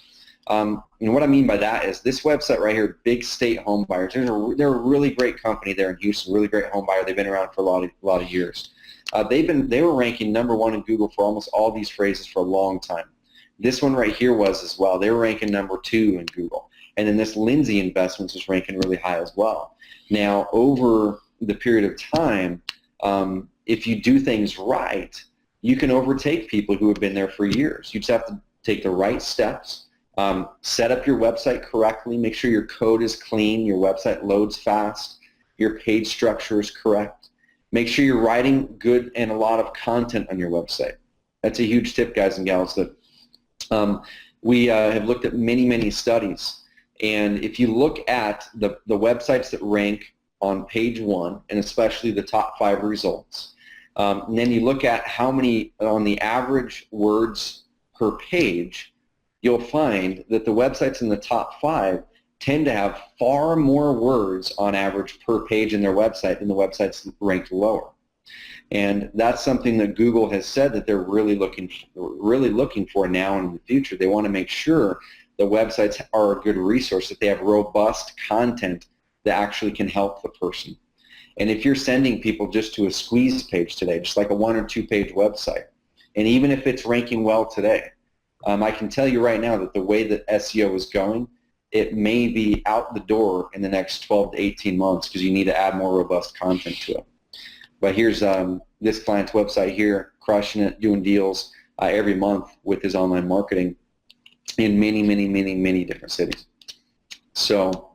What I mean by that is this website right here, Big State Home Buyers. They're a really great company there in Houston, really great home buyer. They've been around for a lot of years. They were ranking #1 in Google for almost all these phrases for a long time. This one right here was as well. They were ranking #2 in Google. And then this Lindsay Investments was ranking really high as well. Now, over the period of time, if you do things right, you can overtake people who have been there for years. You just have to take the right steps, set up your website correctly, make sure your code is clean, your website loads fast, your page structure is correct. Make sure you're writing good and a lot of content on your website. That's a huge tip, guys and gals, that we have looked at many studies. And if you look at the websites that rank on page 1, and especially the top 5 results, and then you look at how many on the average words per page, you'll find that the websites in the top 5 tend to have far more words on average per page in their website than the websites ranked lower. And that's something that Google has said that they're really looking for now and in the future. They want to make sure the websites are a good resource, that they have robust content that actually can help the person. And if you're sending people just to a squeeze page today, just like a 1 or 2 page website, and even if it's ranking well today, I can tell you right now that the way that SEO is going, it may be out the door in the next 12 to 18 months because you need to add more robust content to it. But here's this client's website here, crushing it, doing deals every month with his online marketing in many different cities. So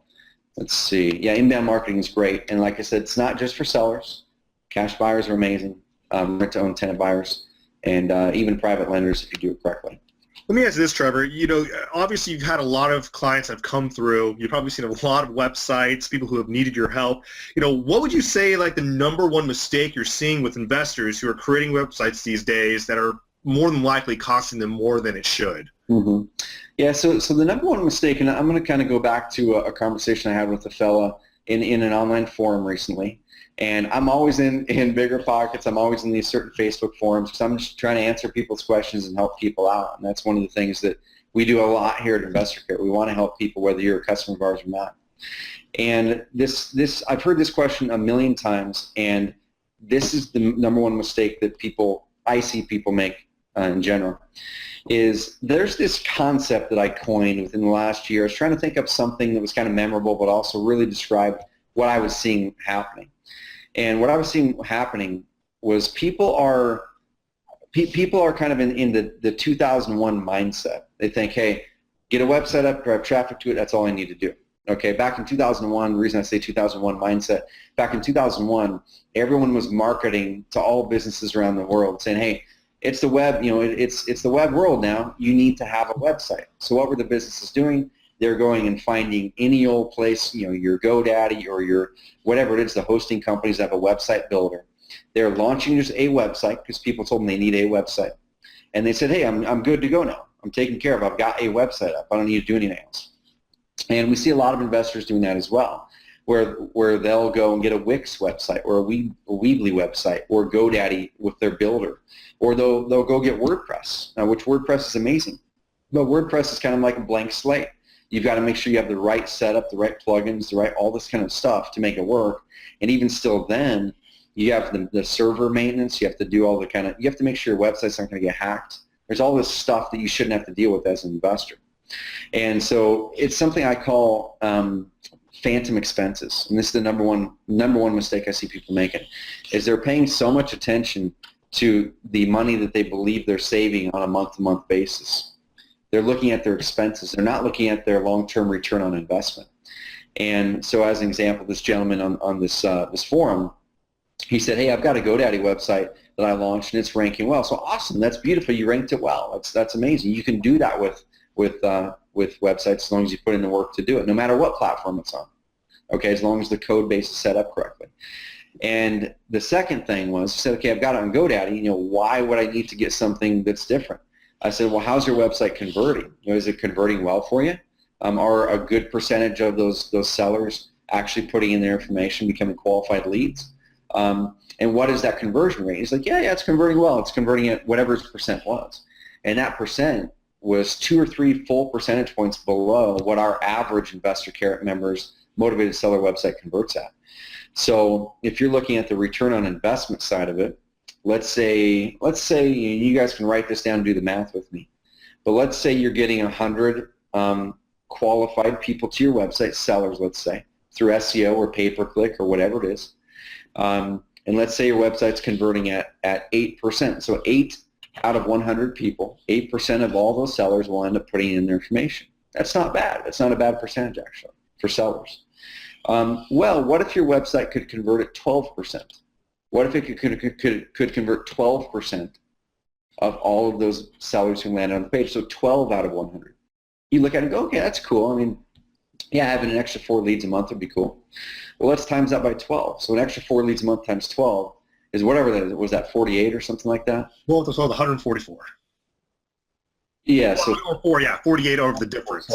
let's see. Yeah, inbound marketing is great. And like I said, it's not just for sellers. Cash buyers are amazing, rent-to-own tenant buyers, and even private lenders if you do it correctly. Let me ask you this, Trevor. Obviously you've had a lot of clients that have come through. You've probably seen a lot of websites, people who have needed your help. What would you say like the number one mistake you're seeing with investors who are creating websites these days that are more than likely costing them more than it should? Mm-hmm. Yeah, so the number one mistake, and I'm going to kind of go back to a conversation I had with a fella in an online forum recently, and I'm always in bigger pockets. I'm always in these certain Facebook forums because I'm just trying to answer people's questions and help people out, and that's one of the things that we do a lot here at InvestorCarrot. We want to help people whether you're a customer of ours or not. And this I've heard this question a million times, and this is the number one mistake that I see people make in general. Is there's this concept that I coined within the last year. I was trying to think of something that was kind of memorable but also really described what I was seeing happening. And what I was seeing happening was people are kind of in the 2001 mindset. They think, hey, get a website up, drive traffic to it, that's all I need to do. Okay, back in 2001, the reason I say 2001 mindset, back in 2001, everyone was marketing to all businesses around the world saying, hey, it's the web, it's the web world now. You need to have a website. So what were the businesses doing? They're going and finding any old place, your GoDaddy or your whatever it is, the hosting companies that have a website builder. They're launching just a website because people told them they need a website. And they said, hey, I'm good to go now. I'm taken care of. I've got a website up. I don't need to do anything else. And we see a lot of investors doing that as well, where they'll go and get a Wix website or a Weebly website or GoDaddy with their builder. Or they'll go get WordPress, which WordPress is amazing. But WordPress is kind of like a blank slate. You've got to make sure you have the right setup, the right plugins, all this kind of stuff to make it work. And even still then, you have the server maintenance. You have to do all you have to make sure your website's not going to get hacked. There's all this stuff that you shouldn't have to deal with as an investor. And so it's something I call phantom expenses. And this is the number one mistake I see people making, is they're paying so much attention to the money that they believe they're saving on a month-to-month basis. They're looking at their expenses. They're not looking at their long-term return on investment. And so as an example, this gentleman on this forum, he said, hey, I've got a GoDaddy website that I launched, and it's ranking well. So awesome. That's beautiful. You ranked it well. That's amazing. You can do that with websites as long as you put in the work to do it, no matter what platform it's on. Okay, as long as the code base is set up correctly. And the second thing was, he said, okay, I've got it on GoDaddy. Why would I need to get something that's different? I said, well, how's your website converting? Is it converting well for you? Are a good percentage of those sellers actually putting in their information, becoming qualified leads? And what is that conversion rate? He's like, yeah, it's converting well. It's converting at whatever his percent was. And that percent was 2 or 3 full percentage points below what our average InvestorCarrot members motivated seller website converts at. So if you're looking at the return on investment side of it, let's say you guys can write this down and do the math with me. But let's say you're getting 100 qualified people to your website, sellers, let's say, through SEO or pay-per-click or whatever it is. And let's say your website's converting at 8%. So 8 out of 100 people, 8% of all those sellers will end up putting in their information. That's not bad. That's not a bad percentage, actually, for sellers. Well, what if your website could convert at 12%? What if it could convert 12% of all of those sellers who landed on the page? So 12 out of 100. You look at it and go, okay, that's cool. I mean, yeah, having an extra 4 leads a month would be cool. Well, let's times that by 12. So an extra 4 leads a month times 12 is whatever that is. Was that 48 or something like that? Well, it was 144. Yeah. So 48 over the difference.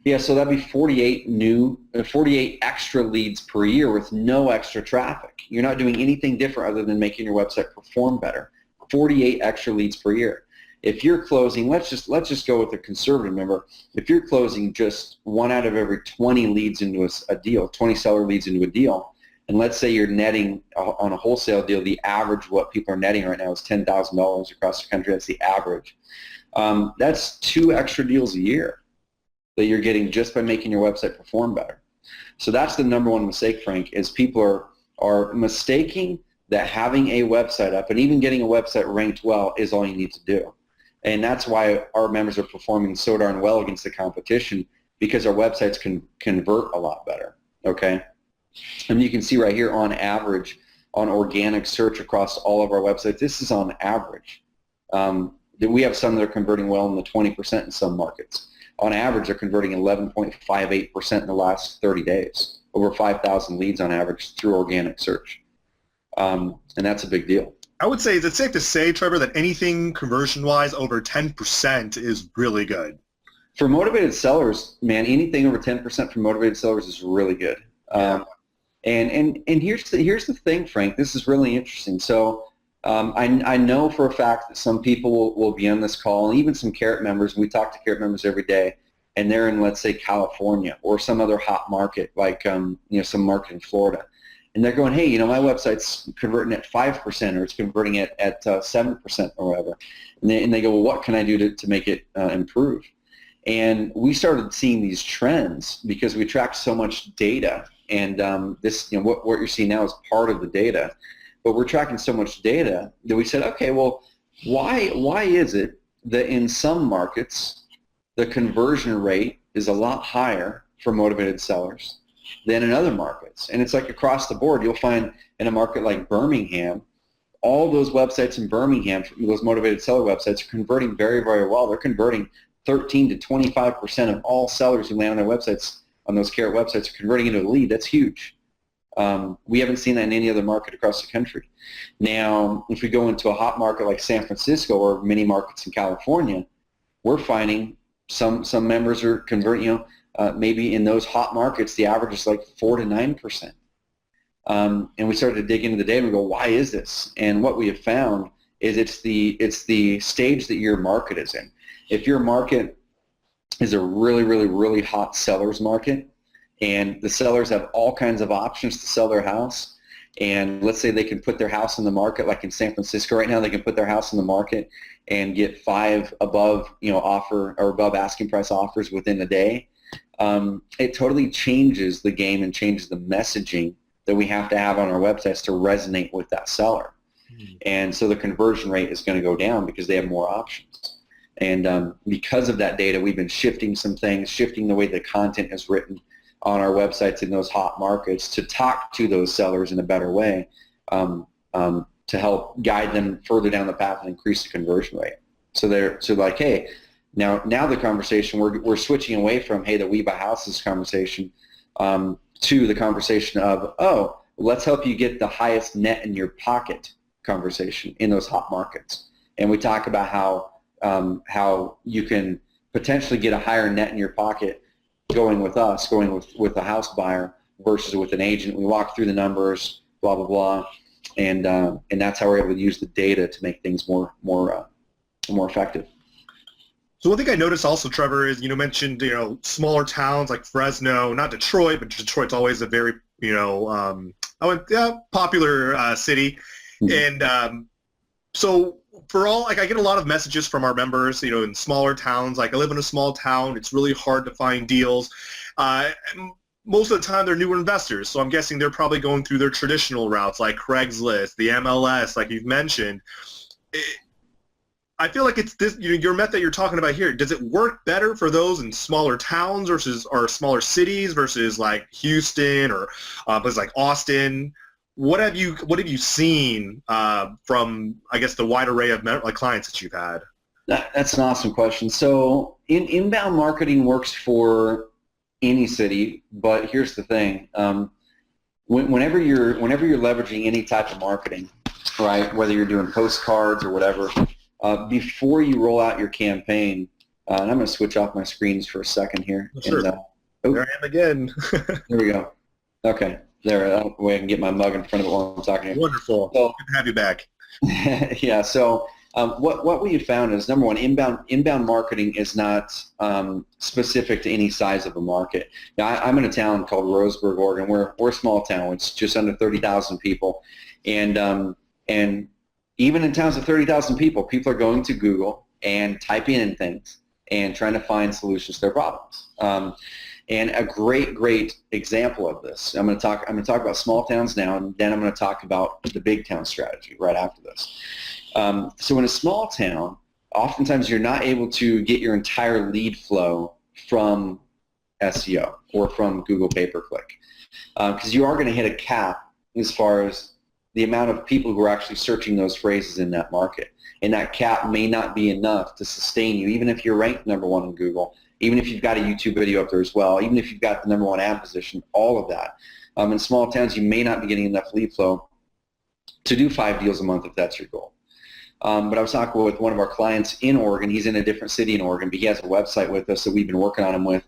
Yeah, so that'd be 48 extra leads per year with no extra traffic. You're not doing anything different other than making your website perform better. 48 extra leads per year. If you're closing, let's just go with a conservative number. If you're closing just 1 out of every 20 leads into a deal, 20 seller leads into a deal, and let's say you're netting on a wholesale deal, the average what people are netting right now is $10,000 across the country. That's the average. That's 2 extra deals a year that you're getting just by making your website perform better. So that's the number one mistake, Frank, is people are mistaking that having a website up and even getting a website ranked well is all you need to do. And that's why our members are performing so darn well against the competition, because our websites can convert a lot better, okay? And you can see right here on average on organic search across all of our websites, this is on average. We have some that are converting well in the 20% in some markets. On average, they're converting 11.58% in the last 30 days, over 5,000 leads on average through organic search. And that's a big deal. I would say, is it safe to say, Trevor, that anything conversion-wise over 10% is really good? For motivated sellers, man, anything over 10% for motivated sellers is really good. Yeah. And here's the thing, Frank. This is really interesting. So I know for a fact that some people will be on this call, and even some Carrot members. We talk to Carrot members every day, and they're in, let's say, California or some other hot market, like some market in Florida, and they're going, hey, my website's converting at 5% or it's converting at 7% or whatever, and they go, well, what can I do to make it improve? And we started seeing these trends because we tracked so much data, and this, what you're seeing now is part of the data, but we're tracking so much data that we said, okay, well, why is it that in some markets the conversion rate is a lot higher for motivated sellers than in other markets? And it's like across the board. You'll find in a market like Birmingham, all those websites in Birmingham, those motivated seller websites, are converting very, very well. They're converting 13 to 25% of all sellers who land on their websites, on those Carrot websites, are converting into a lead. That's huge. We haven't seen that in any other market across the country. Now, if we go into a hot market like San Francisco or many markets in California, we're finding some members are converting, maybe in those hot markets, the average is like 4 to 9%. And we started to dig into the data and we go, why is this? And what we have found is it's the stage that your market is in. If your market is a really, really, really hot seller's market, and the sellers have all kinds of options to sell their house, and let's say they can put their house in the market, like in San Francisco right now, they can put their house in the market and get 5 above offer or above asking price offers within a day. It totally changes the game and changes the messaging that we have to have on our websites to resonate with that seller. And so the conversion rate is going to go down because they have more options. And because of that data, we've been shifting some things, shifting the way the content is written on our websites in those hot markets to talk to those sellers in a better way, to help guide them further down the path and increase the conversion rate. So like, hey, now the conversation, we're switching away from, hey, the We Buy Houses conversation, to the conversation of, oh, let's help you get the highest net in your pocket conversation in those hot markets. And we talk about how you can potentially get a higher net in your pocket going with us, going with a house buyer versus with an agent. We walk through the numbers, blah, blah, blah, and that's how we're able to use the data to make things more effective. So one thing I noticed also, Trevor, is mentioned smaller towns like Fresno, not Detroit, but Detroit's always a very popular city, and so for all, like, I get a lot of messages from our members, in smaller towns. Like, I live in a small town. It's really hard to find deals. Most of the time, they're newer investors, so I'm guessing they're probably going through their traditional routes, like Craigslist, the MLS, like you've mentioned. I feel like it's this, your method you're talking about here. Does it work better for those in smaller towns or smaller cities versus like Houston or places like Austin? What have you seen from, I guess, the wide array of clients that you've had? That's an awesome question. So inbound marketing works for any city, but here's the thing: whenever you're leveraging any type of marketing, right? Whether you're doing postcards or whatever, before you roll out your campaign, and I'm going to switch off my screens for a second here. Sure. And, there I am again. There we go. Okay. There, that way I can get my mug in front of it while I'm talking here. Wonderful. So, good to have you back. Yeah. So what we have found is, number one, inbound marketing is not specific to any size of a market. Now, I'm in a town called Roseburg, Oregon. We're a small town. It's just under 30,000 people, and even in towns of 30,000 people are going to Google and typing in things and trying to find solutions to their problems. And a great example of this, I'm going to talk about small towns now, and then I'm going to talk about the big town strategy right after this. So in a small town, oftentimes you're not able to get your entire lead flow from SEO or from Google pay-per-click, because you are going to hit a cap as far as the amount of people who are actually searching those phrases in that market. And that cap may not be enough to sustain you, even if you're ranked number one on Google, even if you've got a YouTube video up there as well, even if you've got the number one ad position, all of that. In small towns, you may not be getting enough lead flow to do 5 deals a month if that's your goal. But I was talking with one of our clients in Oregon. He's in a different city in Oregon, but he has a website with us that we've been working on him with.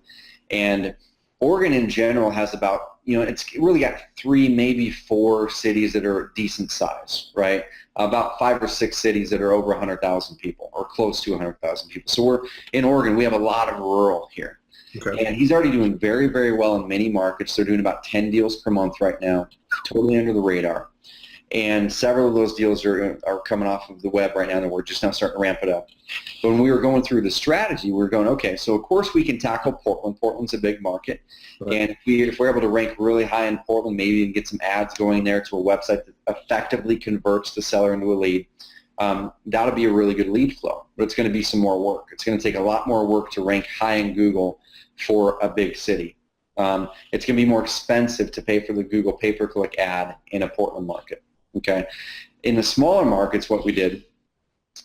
And Oregon in general has about, it's really got 3, maybe 4 cities that are decent size, right? About 5 or 6 cities that are over 100,000 people or close to 100,000 people. So we're in Oregon. We have a lot of rural here. Okay. And he's already doing very, very well in many markets. They're doing about 10 deals per month right now, totally under the radar. And several of those deals are coming off of the web right now, and we're just now starting to ramp it up. But when we were going through the strategy, we were going, okay, so of course we can tackle Portland. Portland's a big market. Right. And if we're able to rank really high in Portland, maybe even get some ads going there to a website that effectively converts the seller into a lead, that'll be a really good lead flow. But it's going to be some more work. It's going to take a lot more work to rank high in Google for a big city. It's going to be more expensive to pay for the Google pay-per-click ad in a Portland market. Okay, in the smaller markets, what we did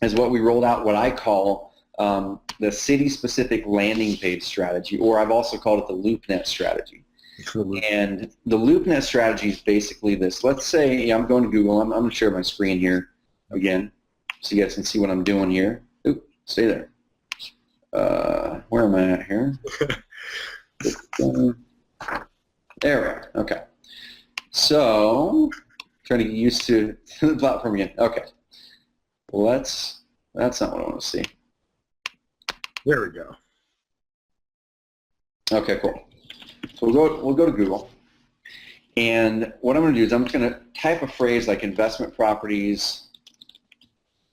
is what we rolled out what I call the city-specific landing page strategy, or I've also called it the LoopNet strategy. And the LoopNet strategy is basically this. Let's say I'm going to Google. I'm going to share my screen here again so you guys can see what I'm doing here. Oop, stay there. Where am I at here? There we are. Okay. So trying to get used to the platform again. Okay. That's not what I want to see. There we go. Okay, cool. So we'll go to Google. And what I'm going to do is I'm just going to type a phrase like investment properties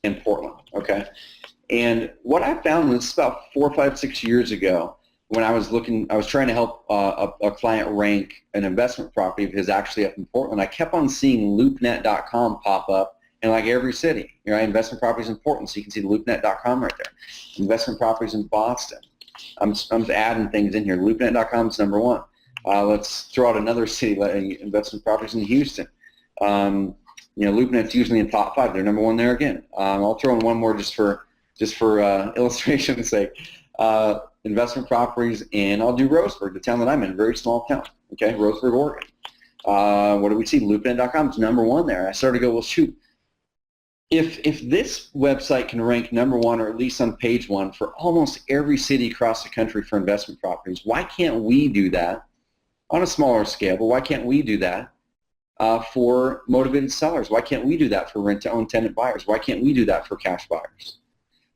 in Portland, okay? And what I found was about 4, 5, 6 years ago when I was trying to help a client rank an investment property of his actually up in Portland. I kept on seeing loopnet.com pop up in like every city. Investment properties in Portland, so you can see loopnet.com right there. Investment properties in Boston. I'm adding things in here. Loopnet.com is number 1. Let's throw out another city, like investment properties in Houston. LoopNet's usually in top 5. They're number 1 there again. I'll throw in one more just for illustration's sake. Investment properties in, I'll do Roseburg, the town that I'm in, very small town. Okay, Roseburg, Oregon. What do we see? LoopNet.com is number 1 there. I started to go, well, shoot. If this website can rank number 1 or at least on page 1 for almost every city across the country for investment properties, why can't we do that on a smaller scale? But why can't we do that for motivated sellers? Why can't we do that for rent-to-own tenant buyers? Why can't we do that for cash buyers?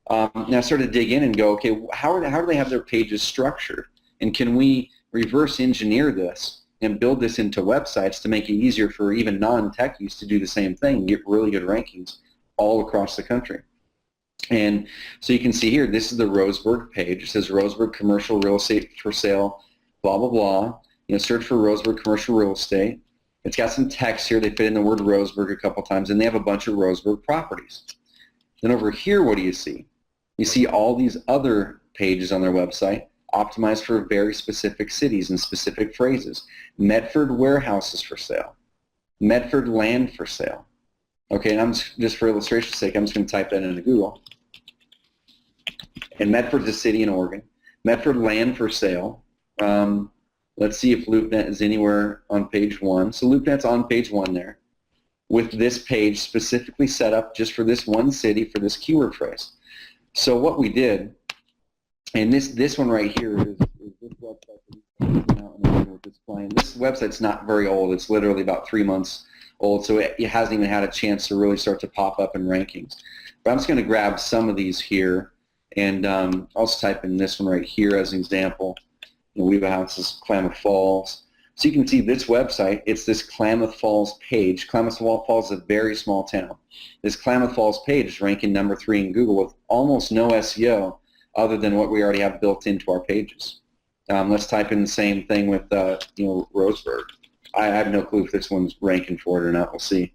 Now I started to dig in and go, okay, how do they have their pages structured? And can we reverse engineer this and build this into websites to make it easier for even non-techies to do the same thing and get really good rankings all across the country? And so you can see here, this is the Roseburg page. It says Roseburg commercial real estate for sale, blah, blah, blah. Search for Roseburg commercial real estate. It's got some text here. They fit in the word Roseburg a couple times, and they have a bunch of Roseburg properties. Then over here, what do you see? You see all these other pages on their website optimized for very specific cities and specific phrases. Medford warehouses for sale. Medford land for sale. Okay, and I'm just for illustration's sake, I'm just going to type that into Google. And Medford's a city in Oregon. Medford land for sale. Let's see if LoopNet is anywhere on page 1. So LoopNet's on page 1 there with this page specifically set up just for this one city for this keyword phrase. So what we did, and this one right here is this website. This website's not very old. It's literally about 3 months old, so it hasn't even had a chance to really start to pop up in rankings. But I'm just going to grab some of these here, and I'll just type in this one right here as an example. We've houses, Klamath Falls. So you can see this website, it's this Klamath Falls page. Klamath Falls is a very small town. This Klamath Falls page is ranking number 3 in Google with almost no SEO other than what we already have built into our pages. Let's type in the same thing with Roseburg. I have no clue if this one's ranking for it or not. We'll see.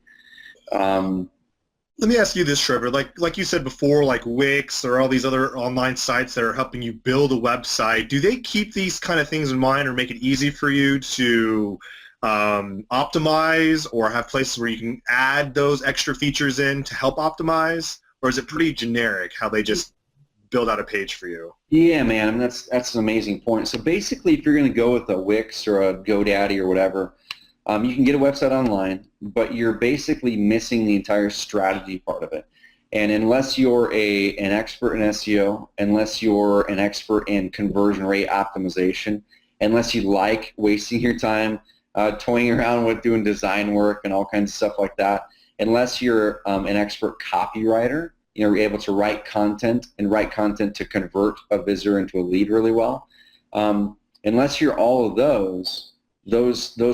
Let me ask you this, Trevor. Like you said before, like Wix or all these other online sites that are helping you build a website, do they keep these kind of things in mind or make it easy for you to optimize, or have places where you can add those extra features in to help optimize? Or is it pretty generic how they just build out a page for you? Yeah, man, I mean, that's an amazing point. So basically, if you're going to go with a Wix or a GoDaddy or whatever, you can get a website online, but you're basically missing the entire strategy part of it. And unless you're an expert in SEO, unless you're an expert in conversion rate optimization, unless you like wasting your time toying around with doing design work and all kinds of stuff like that, unless you're an expert copywriter, you're able to write content to convert a visitor into a lead really well. Unless you're all of those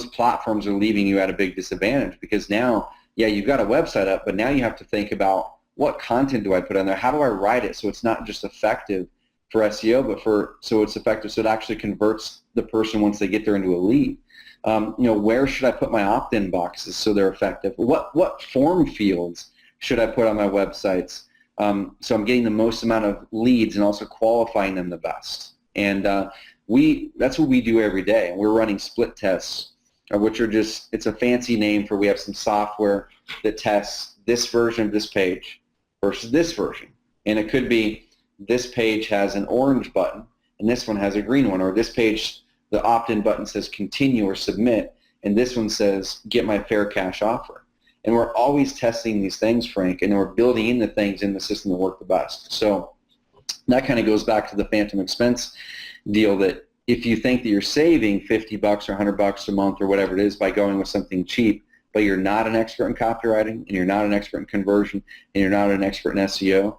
platforms are leaving you at a big disadvantage, because now, yeah, you've got a website up, but now you have to think about, what content do I put on there? How do I write it so it's not just effective for SEO, but so it's effective so it actually converts the person once they get there into a lead? Where should I put my opt-in boxes so they're effective? What form fields should I put on my websites so I'm getting the most amount of leads and also qualifying them the best? And that's what we do every day. We're running split tests, which are it's a fancy name for, we have some software that tests this version of this page versus this version. And it could be, this page has an orange button and this one has a green one, or this page, the opt-in button says continue or submit, and this one says get my fair cash offer. And we're always testing these things, Frank, and we're building in the things in the system that work the best. So that kind of goes back to the phantom expense deal, that if you think that you're saving $50 or $100 a month or whatever it is by going with something cheap, but you're not an expert in copywriting, and you're not an expert in conversion, and you're not an expert in SEO,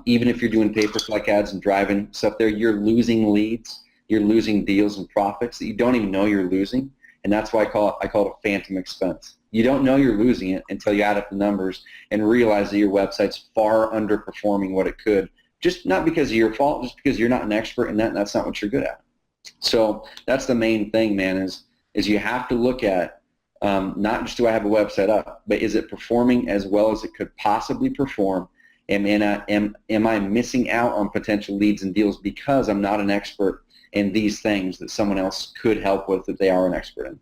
even if you're doing pay-per-click ads and driving stuff there, you're losing leads, you're losing deals and profits that you don't even know you're losing, and that's why I call it a phantom expense. You don't know you're losing it until you add up the numbers and realize that your website's far underperforming what it could, just not because of your fault, just because you're not an expert in that, and that's not what you're good at. So that's the main thing, man, is you have to look at, not just do I have a website up, but is it performing as well as it could possibly perform? Am I missing out on potential leads and deals because I'm not an expert in these things that someone else could help with that they are an expert in?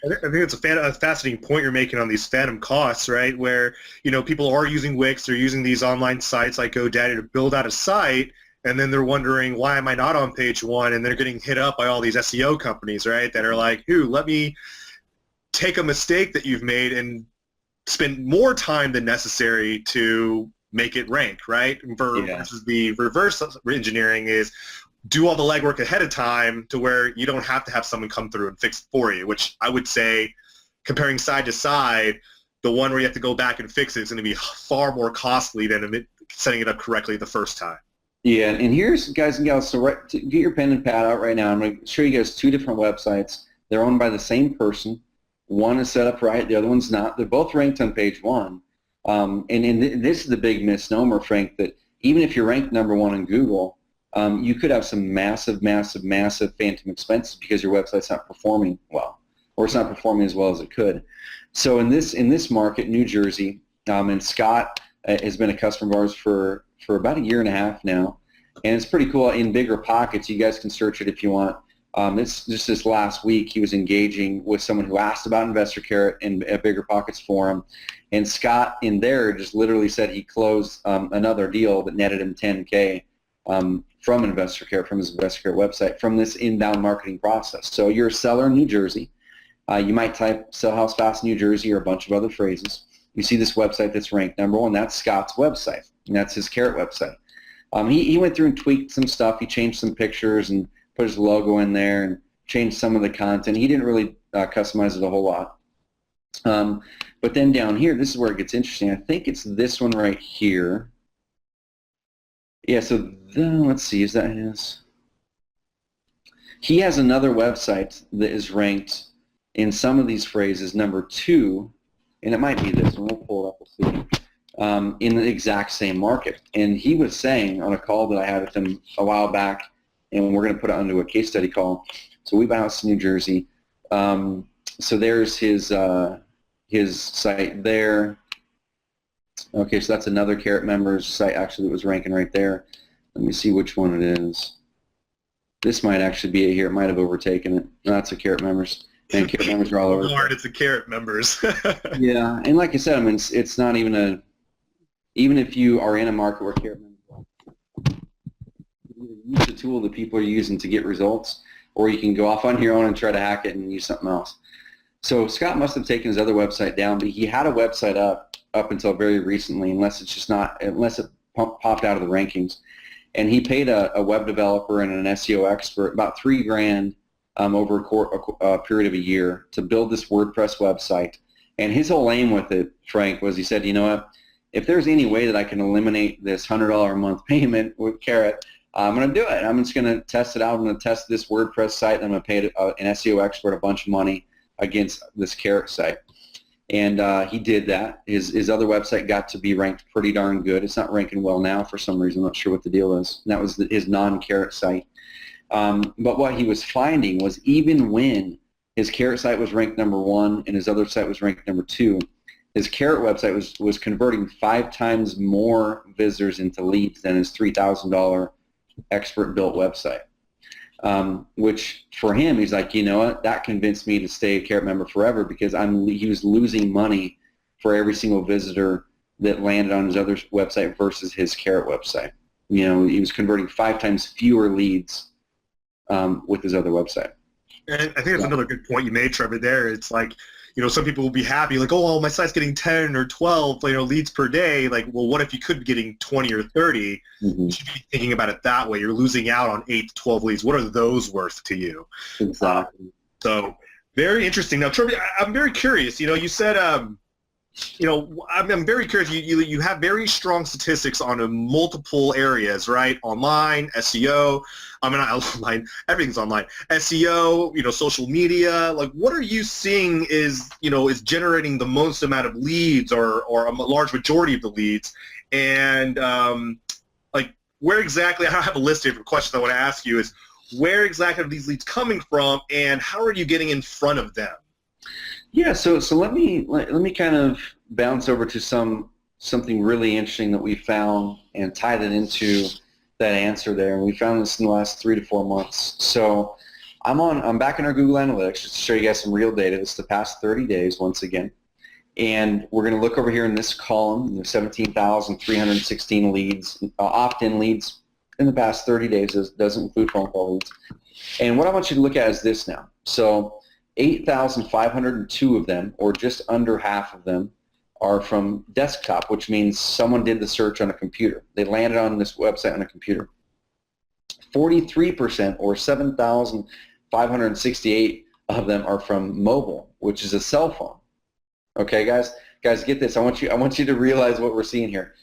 I think it's a fascinating point you're making on these phantom costs, right? Where, people are using Wix, they're using these online sites like GoDaddy to build out a site, and then they're wondering, why am I not on page one? And they're getting hit up by all these SEO companies, right? That are like, let me take a mistake that you've made and spend more time than necessary to make it rank, right? Versus the reverse engineering is, do all the legwork ahead of time to where you don't have to have someone come through and fix it for you, which I would say, comparing side to side, the one where you have to go back and fix it is going to be far more costly than setting it up correctly the first time. Yeah, and here's, guys and gals, so get your pen and pad out right now. I'm going to show you guys two different websites. They're owned by the same person. One is set up right, the other one's not. They're both ranked on page one. And this is the big misnomer, Frank, that even if you're ranked number one in Google, you could have some massive phantom expenses because your website's not performing well, or it's not performing as well as it could. So in this market, New Jersey, and Scott has been a customer of ours for about a year and a half now, and it's pretty cool. In Bigger Pockets, you guys can search it if you want. This last week, he was engaging with someone who asked about InvestorCarrot in a Bigger Pockets forum, and Scott in there just literally said he closed another deal that netted him $10K from InvestorCarrot, from his InvestorCarrot website, from this inbound marketing process. So you're a seller in New Jersey. You might type "sell house fast New Jersey" or a bunch of other phrases. You see this website that's ranked number one. That's Scott's website, and that's his Carrot website. He went through and tweaked some stuff. He changed some pictures and put his logo in there and changed some of the content. He didn't really customize it a whole lot. But then down here, this is where it gets interesting. I think it's this one right here. Yeah, so then, let's see, is that his? He has another website that is ranked in some of these phrases number two, and it might be this one. We'll pull it up, we'll see, in the exact same market. And he was saying on a call that I had with him a while back, and we're going to put it onto a case study call. So we buy a house in New Jersey. So there's his site there. Okay, so that's another Carrot members site actually that was ranking right there. Let me see which one it is. This might actually be it here. It might have overtaken it. No, that's a Carrot members. And Carrot members are all over. Lord, it's the Carrot members. Yeah, and like I said, I mean, it's not even even if you are in a market where Carrot members are, you either use the tool that people are using to get results, or you can go off on your own and try to hack it and use something else. So Scott must have taken his other website down, but he had a website up until very recently, unless it popped out of the rankings. And he paid a web developer and an SEO expert about $3,000 over a period of a year to build this WordPress website. And his whole aim with it, Frank, was he said, you know what, if there's any way that I can eliminate this $100 a month payment with Carrot, I'm going to do it. I'm just going to test it out. I'm going to test this WordPress site, and I'm going to pay an SEO expert a bunch of money against this Carrot site. And he did that. His other website got to be ranked pretty darn good. It's not ranking well now for some reason. I'm not sure what the deal is. And that was his non-Carrot site. But what he was finding was even when his Carrot site was ranked number 1 and his other site was ranked number 2, his Carrot website was converting 5 times more visitors into leads than his $3,000 expert-built website. Which for him, he's like, you know what, that convinced me to stay a Carrot member forever, because he was losing money for every single visitor that landed on his other website versus his Carrot website. You know, he was converting 5 times fewer leads with his other website. And I think that's another good point you made, Trevor, there. It's like, you know, some people will be happy, like, oh, well, my site's getting 10 or 12, leads per day. Like, well, what if you could be getting 20 or 30? Mm-hmm. You should be thinking about it that way. You're losing out on 8 to 12 leads. What are those worth to you? Exactly. So very interesting. Now, Trevor, I'm very curious. You know, you said, you know, I'm very curious. You have very strong statistics on multiple areas, right? Online, SEO. I mean, not online. Everything's online. SEO. You know, social media. Like, what are you seeing is generating the most amount of leads, or a large majority of the leads? And like, where exactly? I have a list of questions I want to ask you. Is where exactly are these leads coming from, and how are you getting in front of them? Yeah, so let me kind of bounce over to something really interesting that we found and tied it into that answer there. And we found this in the last 3 to 4 months. So I'm back in our Google Analytics just to show you guys some real data. It's the past 30 days once again. And we're going to look over here in this column. There's 17,316 leads, opt-in leads in the past 30 days. It doesn't include phone call leads. And what I want you to look at is this now. So 8,502 of them, or just under half of them, are from desktop, which means someone did the search on a computer. They landed on this website on a computer. 43%, or 7,568 of them, are from mobile, which is a cell phone. Okay, guys, get this. I want you to realize what we're seeing here.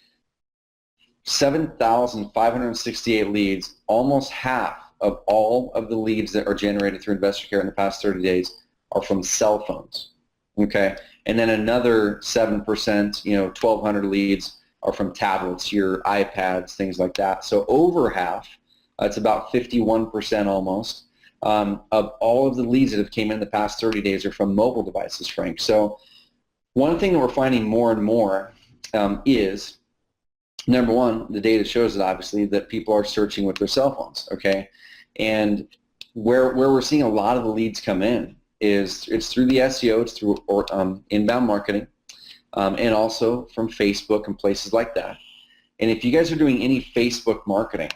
7,568 leads, almost half of all of the leads that are generated through InvestorCarrot in the past 30 days are from cell phones, okay? And then another 7%, 1,200 leads are from tablets, your iPads, things like that. So over half, it's about 51% almost, of all of the leads that have came in the past 30 days are from mobile devices, Frank. So one thing that we're finding more and more is, number one, the data shows that obviously that people are searching with their cell phones, okay? And where we're seeing a lot of the leads come in is it's through the SEO, it's through inbound marketing, and also from Facebook and places like that. And if you guys are doing any Facebook marketing,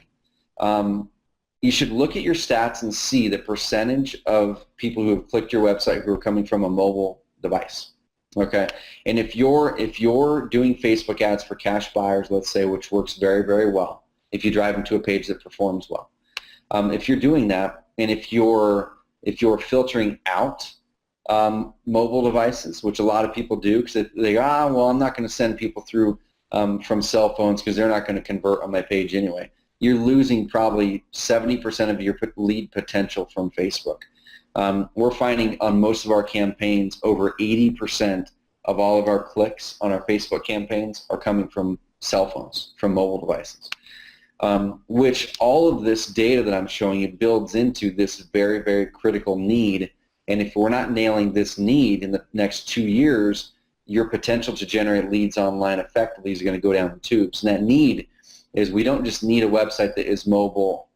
you should look at your stats and see the percentage of people who have clicked your website who are coming from a mobile device. Okay, and if you're doing Facebook ads for cash buyers, let's say, which works very, very well, if you drive them to a page that performs well, if you're doing that, and if you're filtering out mobile devices, which a lot of people do, because they go, well, I'm not going to send people through from cell phones because they're not going to convert on my page anyway. You're losing probably 70% of your lead potential from Facebook. We're finding on most of our campaigns over 80% of all of our clicks on our Facebook campaigns are coming from cell phones, from mobile devices, which all of this data that I'm showing you builds into this very, very critical need. And if we're not nailing this need in the next 2 years, your potential to generate leads online effectively is going to go down the tubes. And that need is, we don't just need a website that is mobile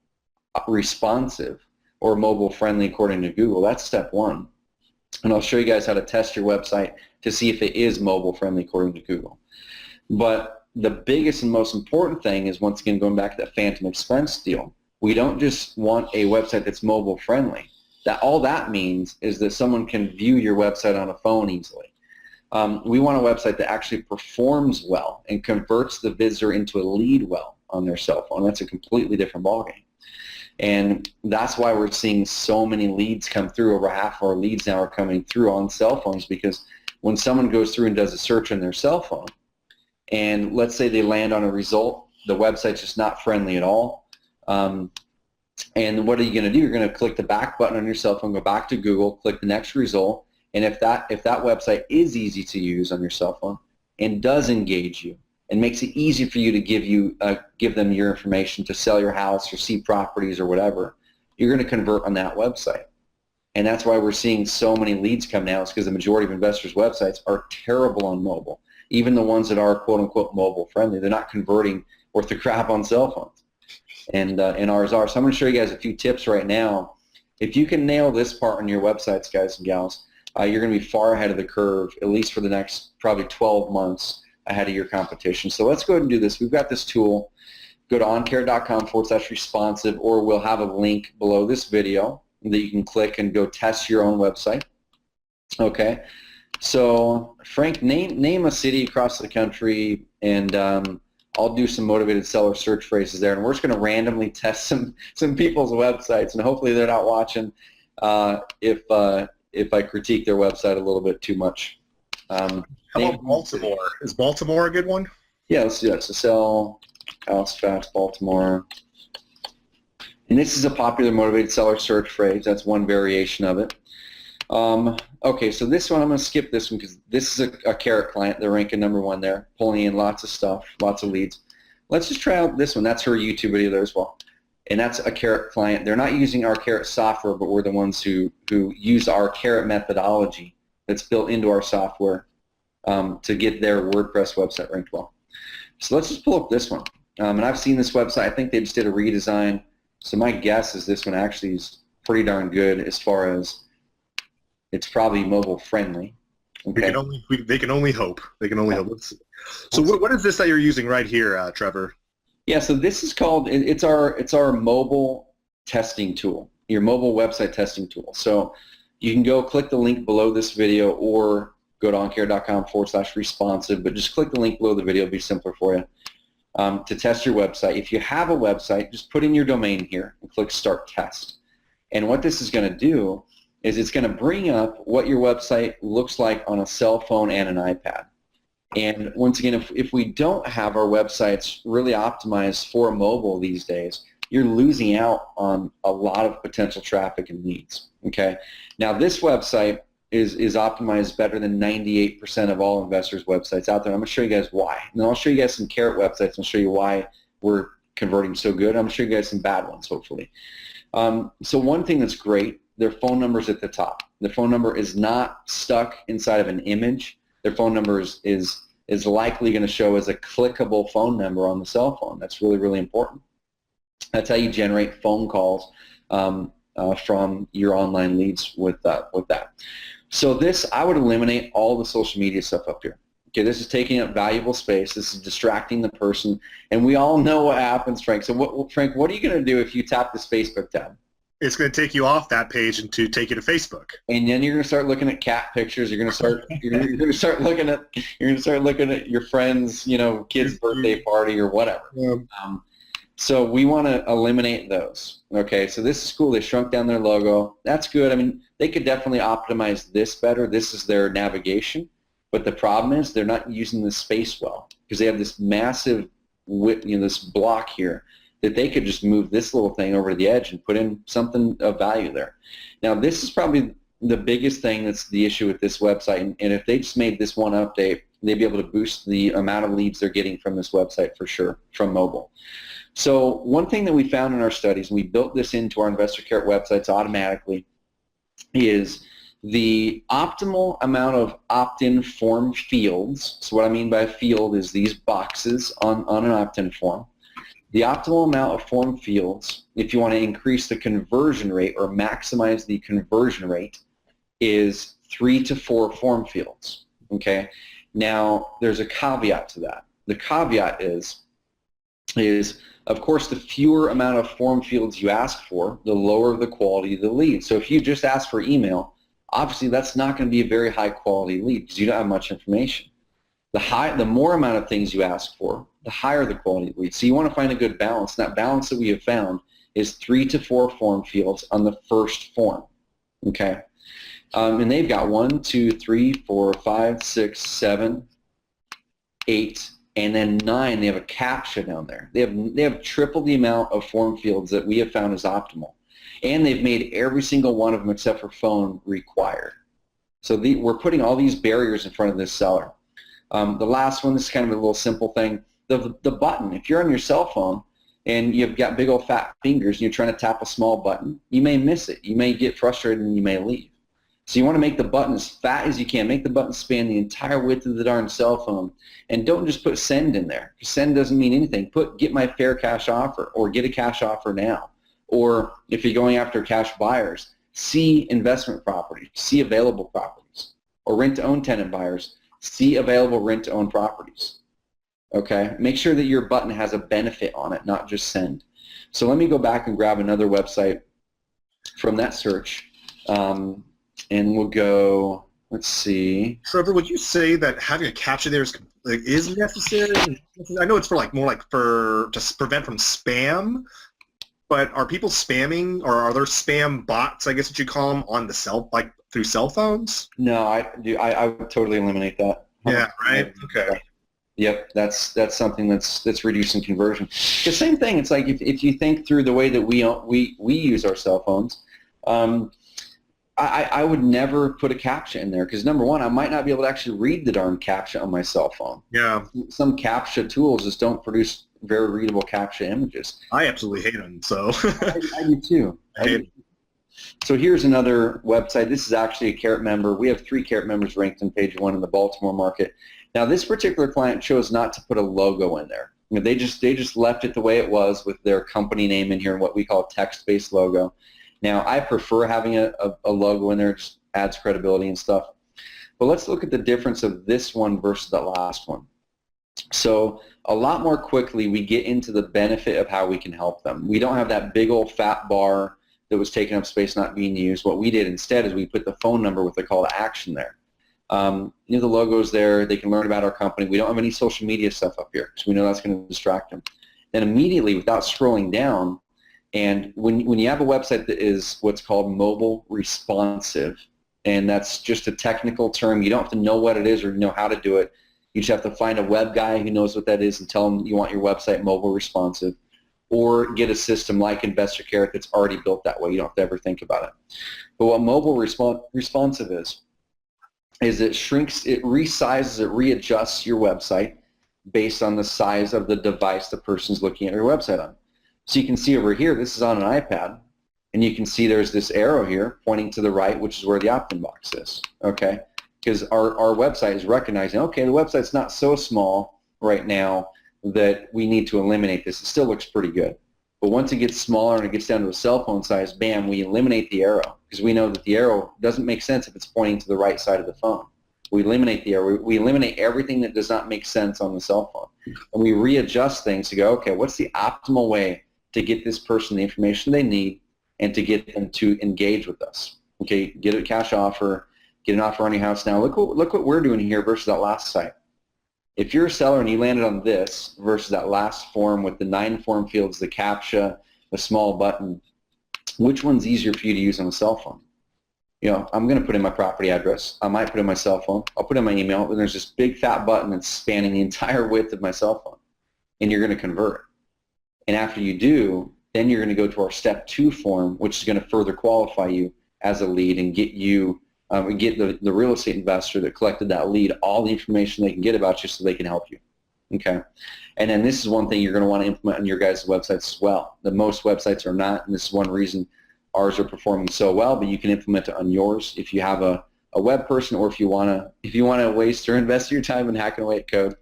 responsive or mobile friendly according to Google. That's step one. And I'll show you guys how to test your website to see if it is mobile friendly according to Google. But the biggest and most important thing is, once again, going back to that phantom expense deal. We don't just want a website that's mobile friendly. All that means is that someone can view your website on a phone easily. We want a website that actually performs well and converts the visitor into a lead well on their cell phone. That's a completely different ballgame. And that's why we're seeing so many leads come through. Over half of our leads now are coming through on cell phones, because when someone goes through and does a search on their cell phone, and let's say they land on a result, the website's just not friendly at all. And what are you going to do? You're going to click the back button on your cell phone, go back to Google, click the next result, and if that website is easy to use on your cell phone and does engage you and makes it easy for you to give them your information to sell your house or see properties or whatever, you're going to convert on that website. And that's why we're seeing so many leads come now. It's because the majority of investors' websites are terrible on mobile. Even the ones that are quote-unquote mobile friendly, they're not converting worth the crap on cell phones. And ours are. So I'm going to show you guys a few tips right now. If you can nail this part on your websites, guys and gals, you're going to be far ahead of the curve, at least for the next probably 12 months ahead of your competition. So let's go ahead and do this. We've got this tool. Go to oncarrot.com/responsive, or we'll have a link below this video that you can click and go test your own website. Okay. So Frank, name a city across the country, and I'll do some motivated seller search phrases there, and we're just going to randomly test some people's websites, and hopefully they're not watching if I critique their website a little bit too much. How about Baltimore? Is Baltimore a good one? Yeah, let's do that. So sell house fast Baltimore. And this is a popular motivated seller search phrase. That's one variation of it. Okay, so this one, I'm going to skip this one because this is a Carrot client. They're ranking #1 there, pulling in lots of stuff, lots of leads. Let's just try out this one. That's her YouTube video there as well. And that's a Carrot client. They're not using our Carrot software, but we're the ones who use our Carrot methodology that's built into our software to get their WordPress website ranked well. So let's just pull up this one. And I've seen this website. I think they just did a redesign. So my guess is this one actually is pretty darn good as far as it's probably mobile friendly. Okay. They can only hope. They can only hope. So what is this that you're using right here, Trevor? Yeah, so this is called, it's our mobile testing tool, your mobile website testing tool. So you can go click the link below this video or go to oncarrot.com/responsive, but just click the link below the video. It'll be simpler for you to test your website. If you have a website, just put in your domain here and click Start Test. And what this is going to do is it's going to bring up what your website looks like on a cell phone and an iPad. And once again, if we don't have our websites really optimized for mobile these days, you're losing out on a lot of potential traffic and leads. Okay. Now this website is optimized better than 98% of all investors' websites out there. I'm going to show you guys why. And then I'll show you guys some Carrot websites and show you why we're converting so good. I'm going to show you guys some bad ones, hopefully. So one thing that's great, their phone number is at the top. The phone number is not stuck inside of an image. Their phone number is likely going to show as a clickable phone number on the cell phone. That's really, really important. That's how you generate phone calls from your online leads with that. So this, I would eliminate all the social media stuff up here. Okay, this is taking up valuable space. This is distracting the person, and we all know what happens, Frank. So, Frank, what are you going to do if you tap this Facebook tab? It's going to take you off that page and to take you to Facebook. And then you're going to start looking at cat pictures. You're going to start looking at your friends, kid's birthday party or whatever. Yeah. So we want to eliminate those. Okay, so this is cool. They shrunk down their logo. That's good. I mean, they could definitely optimize this better. This is their navigation. But the problem is they're not using the space well because they have this massive width, this block here that they could just move this little thing over to the edge and put in something of value there. Now, this is probably the biggest thing that's the issue with this website. And if they just made this one update, they'd be able to boost the amount of leads they're getting from this website for sure, from mobile. So one thing that we found in our studies, and we built this into our InvestorCarrot websites automatically, is the optimal amount of opt-in form fields. So what I mean by a field is these boxes on an opt-in form. The optimal amount of form fields, if you want to increase the conversion rate or maximize the conversion rate, is 3 to 4 form fields, okay? Now, there's a caveat to that. The caveat is of course, the fewer amount of form fields you ask for, the lower the quality of the lead. So if you just ask for email, obviously that's not going to be a very high quality lead because you don't have much information. The more amount of things you ask for, the higher the quality of the lead. So you want to find a good balance. And that balance that we have found is 3 to 4 form fields on the first form, okay? And they've got 1, 2, 3, 4, 5, 6, 7, 8, and then 9, they have a CAPTCHA down there. They have triple the amount of form fields that we have found is optimal. And they've made every single one of them except for phone required. So we're putting all these barriers in front of this seller. The last one, this is kind of a little simple thing. The button, if you're on your cell phone and you've got big old fat fingers and you're trying to tap a small button, you may miss it. You may get frustrated and you may leave. So you want to make the button as fat as you can. Make the button span the entire width of the darn cell phone. And don't just put send in there. Send doesn't mean anything. Put get my fair cash offer or get a cash offer now. Or if you're going after cash buyers, see investment properties, see available properties. Or rent-to-own tenant buyers, see available rent-to-own properties. Okay? Make sure that your button has a benefit on it, not just send. So let me go back and grab another website from that search. And we'll go, let's see. Trevor, would you say that having a CAPTCHA there is necessary? I know it's for to prevent from spam, but are people spamming, or are there spam bots, I guess what you call them, on the through cell phones? No, I would totally eliminate that. Yeah, right. Okay. Yep, that's something that's reducing conversion. The same thing. It's like if you think through the way that we use our cell phones. I would never put a CAPTCHA in there because, number one, I might not be able to actually read the darn CAPTCHA on my cell phone. Yeah. Some CAPTCHA tools just don't produce very readable CAPTCHA images. I absolutely hate them, so. I do too. So here's another website. This is actually a Carrot member. We have 3 Carrot members ranked on page 1 in the Baltimore market. Now, this particular client chose not to put a logo in there. You know, they just left it the way it was with their company name in here and what we call a text-based logo. Now, I prefer having a logo in there. It just adds credibility and stuff. But let's look at the difference of this one versus the last one. So a lot more quickly, we get into the benefit of how we can help them. We don't have that big old fat bar that was taking up space not being used. What we did instead is we put the phone number with the call to action there. The logo's there. They can learn about our company. We don't have any social media stuff up here, so we know that's going to distract them. Then immediately, without scrolling down, and when you have a website that is what's called mobile responsive, and that's just a technical term, you don't have to know what it is or know how to do it. You just have to find a web guy who knows what that is and tell them you want your website mobile responsive, or get a system like InvestorCarrot that's already built that way. You don't have to ever think about it. But what mobile responsive is it shrinks, it resizes, it readjusts your website based on the size of the device the person's looking at your website on. So you can see over here, this is on an iPad, and you can see there's this arrow here pointing to the right, which is where the opt-in box is, okay? Because our website is recognizing, okay, the website's not so small right now that we need to eliminate this. It still looks pretty good. But once it gets smaller and it gets down to a cell phone size, bam, we eliminate the arrow because we know that the arrow doesn't make sense if it's pointing to the right side of the phone. We eliminate the arrow. We eliminate everything that does not make sense on the cell phone. And we readjust things to go, okay, what's the optimal way to get this person the information they need and to get them to engage with us? Okay, get a cash offer, get an offer on your house now. Look what we're doing here versus that last site. If you're a seller and you landed on this versus that last form with the 9 form fields, the CAPTCHA, the small button, which one's easier for you to use on a cell phone? You know, I'm going to put in my property address. I might put in my cell phone. I'll put in my email, and there's this big fat button that's spanning the entire width of my cell phone, and you're going to convert. And after you do, then you're going to go to our step 2 form, which is going to further qualify you as a lead and get you, get the real estate investor that collected that lead all the information they can get about you so they can help you. Okay, and then this is one thing you're going to want to implement on your guys' websites as well. The most websites are not, and this is one reason ours are performing so well. But you can implement it on yours if you have a web person, or if you want to waste or invest your time in hacking away at code.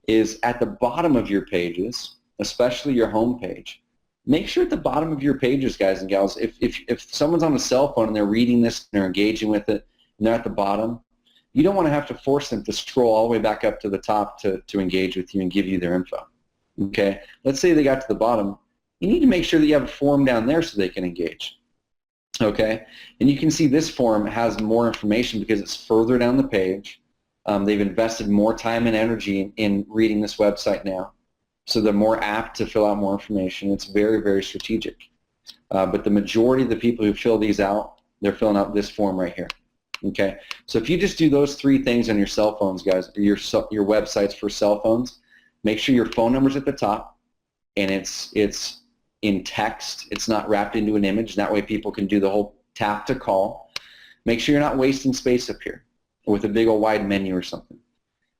Is at the bottom of your pages, especially your home page. Make sure at the bottom of your pages, guys and gals, if someone's on a cell phone and they're reading this and they're engaging with it, and they're at the bottom, you don't want to have to force them to scroll all the way back up to the top to engage with you and give you their info. Okay? Let's say they got to the bottom. You need to make sure that you have a form down there so they can engage. Okay? And you can see this form has more information because it's further down the page. They've invested more time and energy in reading this website now. So they're more apt to fill out more information. It's very, very strategic. But the majority of the people who fill these out, they're filling out this form right here. Okay? So if you just do those 3 things on your cell phones, guys, or your websites for cell phones, make sure your phone number's at the top and it's in text. It's not wrapped into an image. That way people can do the whole tap to call. Make sure you're not wasting space up here with a big old wide menu or something.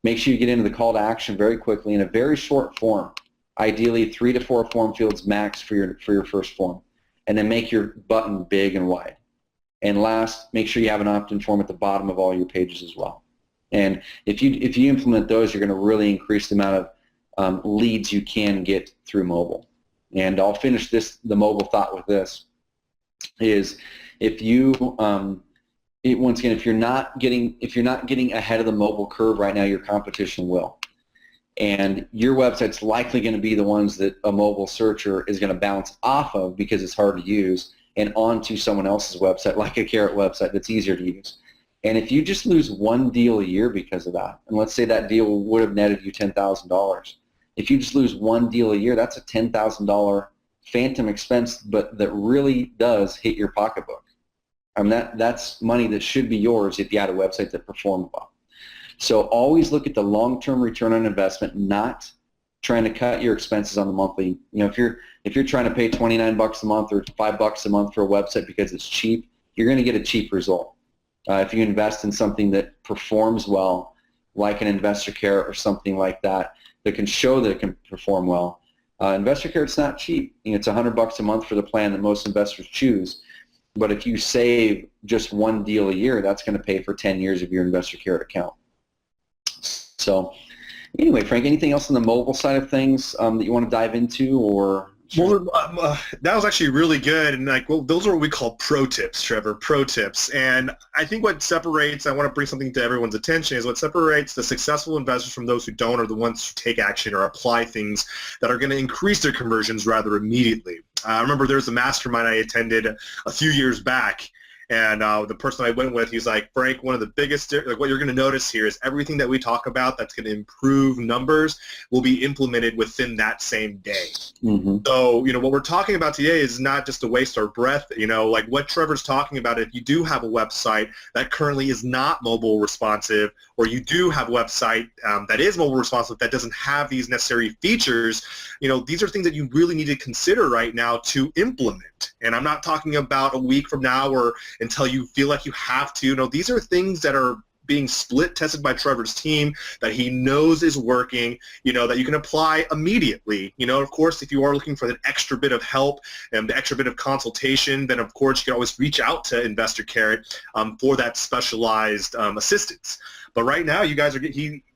Make sure you get into the call to action very quickly in a very short form. Ideally 3 to 4 form fields max for your first form. And then make your button big and wide. And last, make sure you have an opt-in form at the bottom of all your pages as well. And if you implement those, you're going to really increase the amount of leads you can get through mobile. And I'll finish the mobile thought with this: is if you once again, if you're not getting ahead of the mobile curve right now, your competition will. And your website's likely going to be the ones that a mobile searcher is going to bounce off of because it's hard to use and onto someone else's website, like a Carrot website that's easier to use. And if you just lose one deal a year because of that, and let's say that deal would have netted you $10,000, if you just lose one deal a year, that's a $10,000 phantom expense, but that really does hit your pocketbook. I mean, that's money that should be yours if you had a website that performed well. So always look at the long-term return on investment, not trying to cut your expenses on the monthly. You know, if you're trying to pay $29 a month or $5 a month for a website because it's cheap, you're going to get a cheap result. If you invest in something that performs well, like an InvestorCarrot or something like that, that can show that it can perform well, InvestorCarrot's not cheap. You know, it's $100 a month for the plan that most investors choose. But if you save just one deal a year, that's going to pay for 10 years of your InvestorCarrot account. So anyway, Frank, anything else on the mobile side of things that you want to dive into, or? Well, that was actually really good, and those are what we call pro tips, Trevor, pro tips. And I think what separates, I want to bring something to everyone's attention, is what separates the successful investors from those who don't are the ones who take action or apply things that are going to increase their conversions rather immediately. I remember there was a mastermind I attended a few years back, and the person I went with, he's like, Frank, one of the biggest, what you're going to notice here is everything that we talk about that's going to improve numbers will be implemented within that same day. Mm-hmm. So, what we're talking about today is not just to waste our breath. Like what Trevor's talking about, if you do have a website that currently is not mobile responsive, or you do have a website that is mobile responsive that doesn't have these necessary features, these are things that you really need to consider right now to implement. And I'm not talking about a week from now or until you feel like you have to. These are things that are being split tested by Trevor's team that he knows is working, that you can apply immediately. Of course, if you are looking for an extra bit of help and the extra bit of consultation, then of course you can always reach out to InvestorCarrot for that specialized assistance. But right now, you guys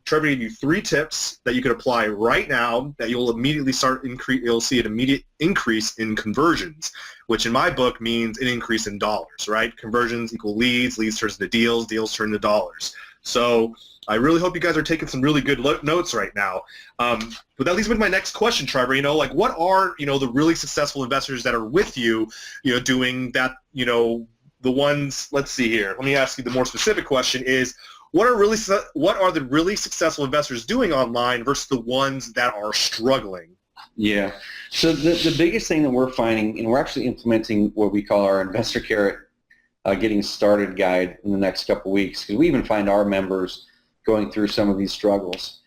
Trevor gave you 3 tips that you could apply right now that you'll immediately you'll see an immediate increase in conversions, which in my book means an increase in dollars, right? Conversions equal leads, leads turns into deals, deals turn into dollars. So I really hope you guys are taking some really good notes right now. But that leads me to my next question, Trevor. What are, the really successful investors that are with you, doing that, the ones, let's see here. Let me ask you the more specific question is, what are the really successful investors doing online versus the ones that are struggling? Yeah. So the biggest thing that we're finding, and we're actually implementing what we call our InvestorCarrot getting started guide in the next couple of weeks, because we even find our members going through some of these struggles,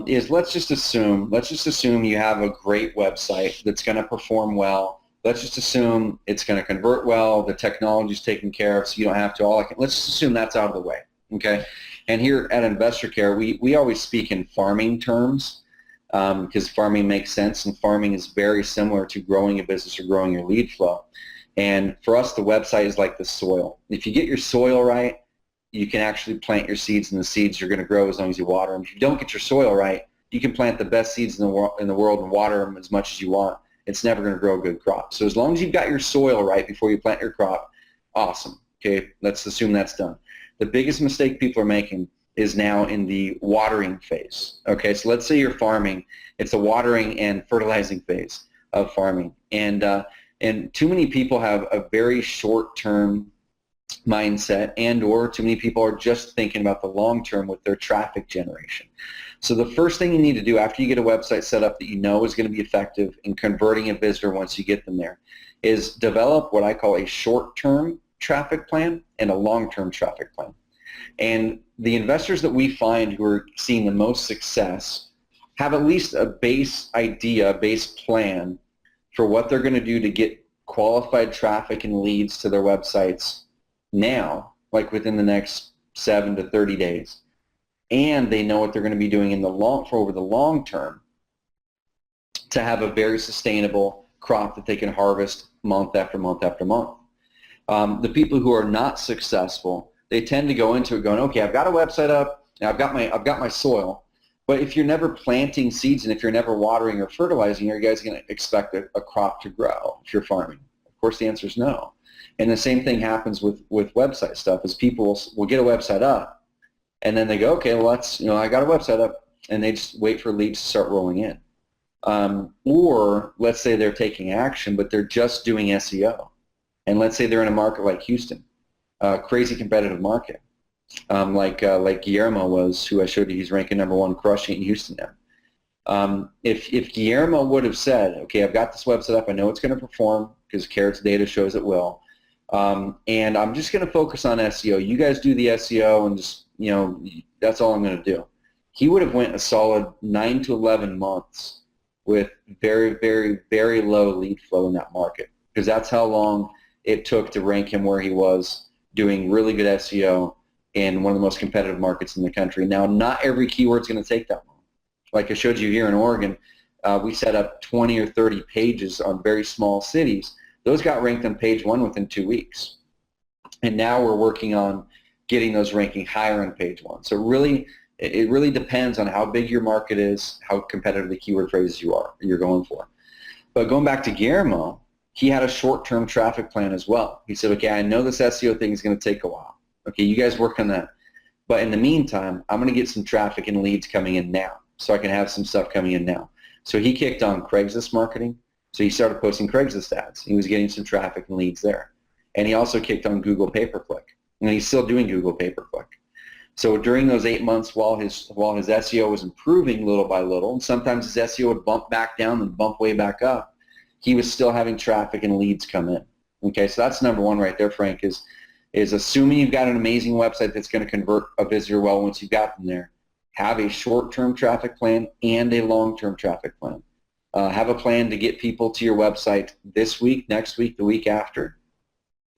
is let's just assume you have a great website that's going to perform well. Let's just assume it's going to convert well, the technology's taken care of, so you don't have to let's just assume that's out of the way. Okay, and here at InvestorCarrot, we always speak in farming terms because farming makes sense, and farming is very similar to growing a business or growing your lead flow. And for us, the website is like the soil. If you get your soil right, you can actually plant your seeds, and the seeds are going to grow as long as you water them. If you don't get your soil right, you can plant the best seeds in the world and water them as much as you want. It's never going to grow a good crop. So as long as you've got your soil right before you plant your crop, awesome. Okay, let's assume that's done. The biggest mistake people are making is now in the watering phase. Okay, so let's say you're farming. It's a watering and fertilizing phase of farming. And too many people have a very short-term mindset, and or too many people are just thinking about the long term with their traffic generation. So the first thing you need to do after you get a website set up that you know is going to be effective in converting a visitor once you get them there is develop what I call a short-term traffic plan and a long-term traffic plan. And the investors that we find who are seeing the most success have at least a base idea, a base plan for what they're going to do to get qualified traffic and leads to their websites now, like within the next 7 to 30 days. And they know what they're going to be doing in the over the long term to have a very sustainable crop that they can harvest month after month after month. The people who are not successful, they tend to go into it going, okay, I've got a website up, and I've got my soil, but if you're never planting seeds and if you're never watering or fertilizing, are you guys going to expect a crop to grow if you're farming? Of course, the answer is no. And the same thing happens with website stuff, is people will get a website up, and then they go, okay, well, I got a website up, and they just wait for leads to start rolling in. Or let's say they're taking action, but they're just doing SEO. And let's say they're in a market like Houston, a crazy competitive market, like Guillermo was, who I showed you. He's ranking #1, crushing it in Houston now. If Guillermo would have said, okay, I've got this website up, I know it's going to perform because Carrot's data shows it will, and I'm just going to focus on SEO. You guys do the SEO, and just, that's all I'm going to do. He would have went a solid 9 to 11 months with very, very, very low lead flow in that market, because that's how long it took to rank him where he was, doing really good SEO in one of the most competitive markets in the country. Now, not every keyword's going to take that long. Like I showed you here in Oregon, we set up 20 or 30 pages on very small cities. Those got ranked on page 1 within 2 weeks. And now we're working on getting those ranking higher on page 1. So it really depends on how big your market is, how competitive the keyword phrases you're going for. But going back to Guillermo, he had a short-term traffic plan as well. He said, okay, I know this SEO thing is going to take a while. Okay, you guys work on that. But in the meantime, I'm going to get some traffic and leads coming in now, so I can have some stuff coming in now. So he kicked on Craigslist marketing. So he started posting Craigslist ads. He was getting some traffic and leads there. And he also kicked on Google pay-per-click. And he's still doing Google pay-per-click. So during those 8 months, while his SEO was improving little by little, and sometimes his SEO would bump back down and bump way back up, he was still having traffic and leads come in. Okay, so that's #1 right there, Frank, is assuming you've got an amazing website that's going to convert a visitor well once you've got them there. Have a short-term traffic plan and a long-term traffic plan. Have a plan to get people to your website this week, next week, the week after,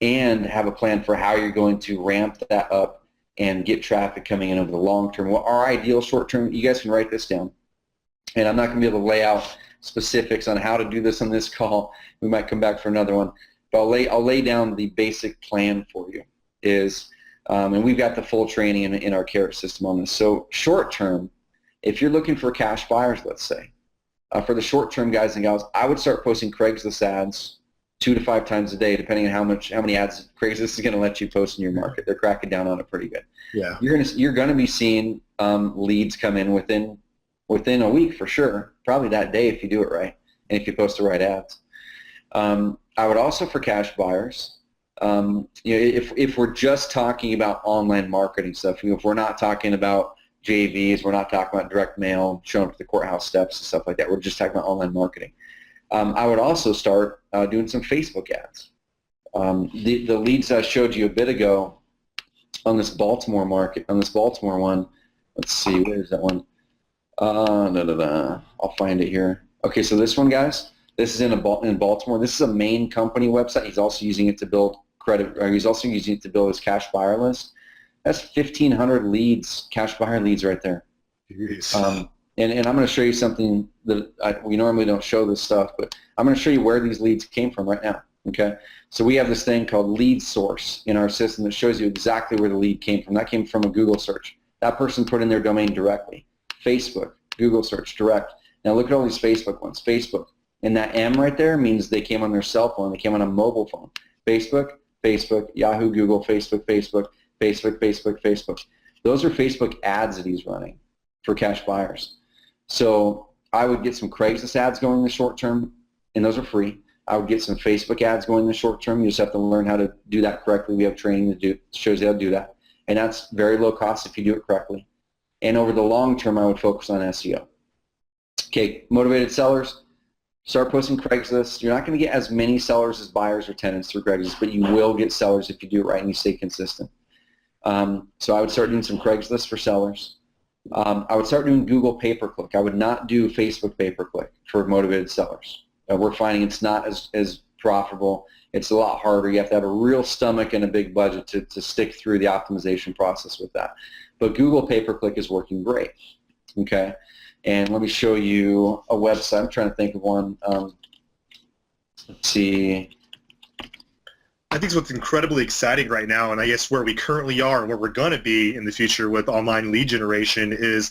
and have a plan for how you're going to ramp that up and get traffic coming in over the long term. Well, our ideal short-term, you guys can write this down, and I'm not going to be able to lay out specifics on how to do this on this call. We might come back for another one, but I'll lay down the basic plan for you. And we've got the full training in our Carrot system on this. So short term, if you're looking for cash buyers, let's say, for the short term guys and gals, I would start posting Craigslist ads 2 to 5 times a day, depending on how many ads Craigslist is going to let you post in your market. They're cracking down on it pretty good. Yeah, you're going to be seeing leads come in within a week for sure, probably that day if you do it right and if you post the right ads. I would also, for cash buyers, if we're just talking about online marketing stuff, if we're not talking about JVs, we're not talking about direct mail, showing up at the courthouse steps and stuff like that, we're just talking about online marketing. I would also start doing some Facebook ads. The leads I showed you a bit ago on this Baltimore market, on this Baltimore one, let's see, where's that one? I'll find it here. Okay, so this one, guys, this is in Baltimore. This is a main company website. He's also using it to build credit, or he's also using it to build his cash buyer list. That's 1,500 leads, cash buyer leads right there. And I'm going to show you something that we normally don't show this stuff, but I'm going to show you where these leads came from right now. Okay, so we have this thing called lead source in our system that shows you exactly where the lead came from. That came from a Google search. That person put in their domain directly. Facebook, Google search, direct. Now look at all these Facebook ones. Facebook, and that M right there means they came on their cell phone. They came on a mobile phone. Facebook, Yahoo, Google, Facebook, Facebook, Facebook, Facebook. Those are Facebook ads that he's running for cash buyers. So I would get some Craigslist ads going in the short term, and those are free. I would get some Facebook ads going in the short term. You just have to learn how to do that correctly. We have training that shows you how to do that. And that's very low cost if you do it correctly. And over the long term, I would focus on SEO. Okay, motivated sellers, start posting Craigslist. You're not going to get as many sellers as buyers or tenants through Craigslist, but you will get sellers if you do it right and you stay consistent. So I would start doing some Craigslist for sellers. I would start doing Google pay-per-click. I would not do Facebook pay-per-click for motivated sellers. We're finding it's not as profitable. It's a lot harder. You have to have a real stomach and a big budget to stick through the optimization process with that. But Google pay-per-click is working great. Okay, and let me show you a website. I'm trying to think of one. Let's see. I think what's incredibly exciting right now, and I guess where we currently are and where we're going to be in the future with online lead generation is,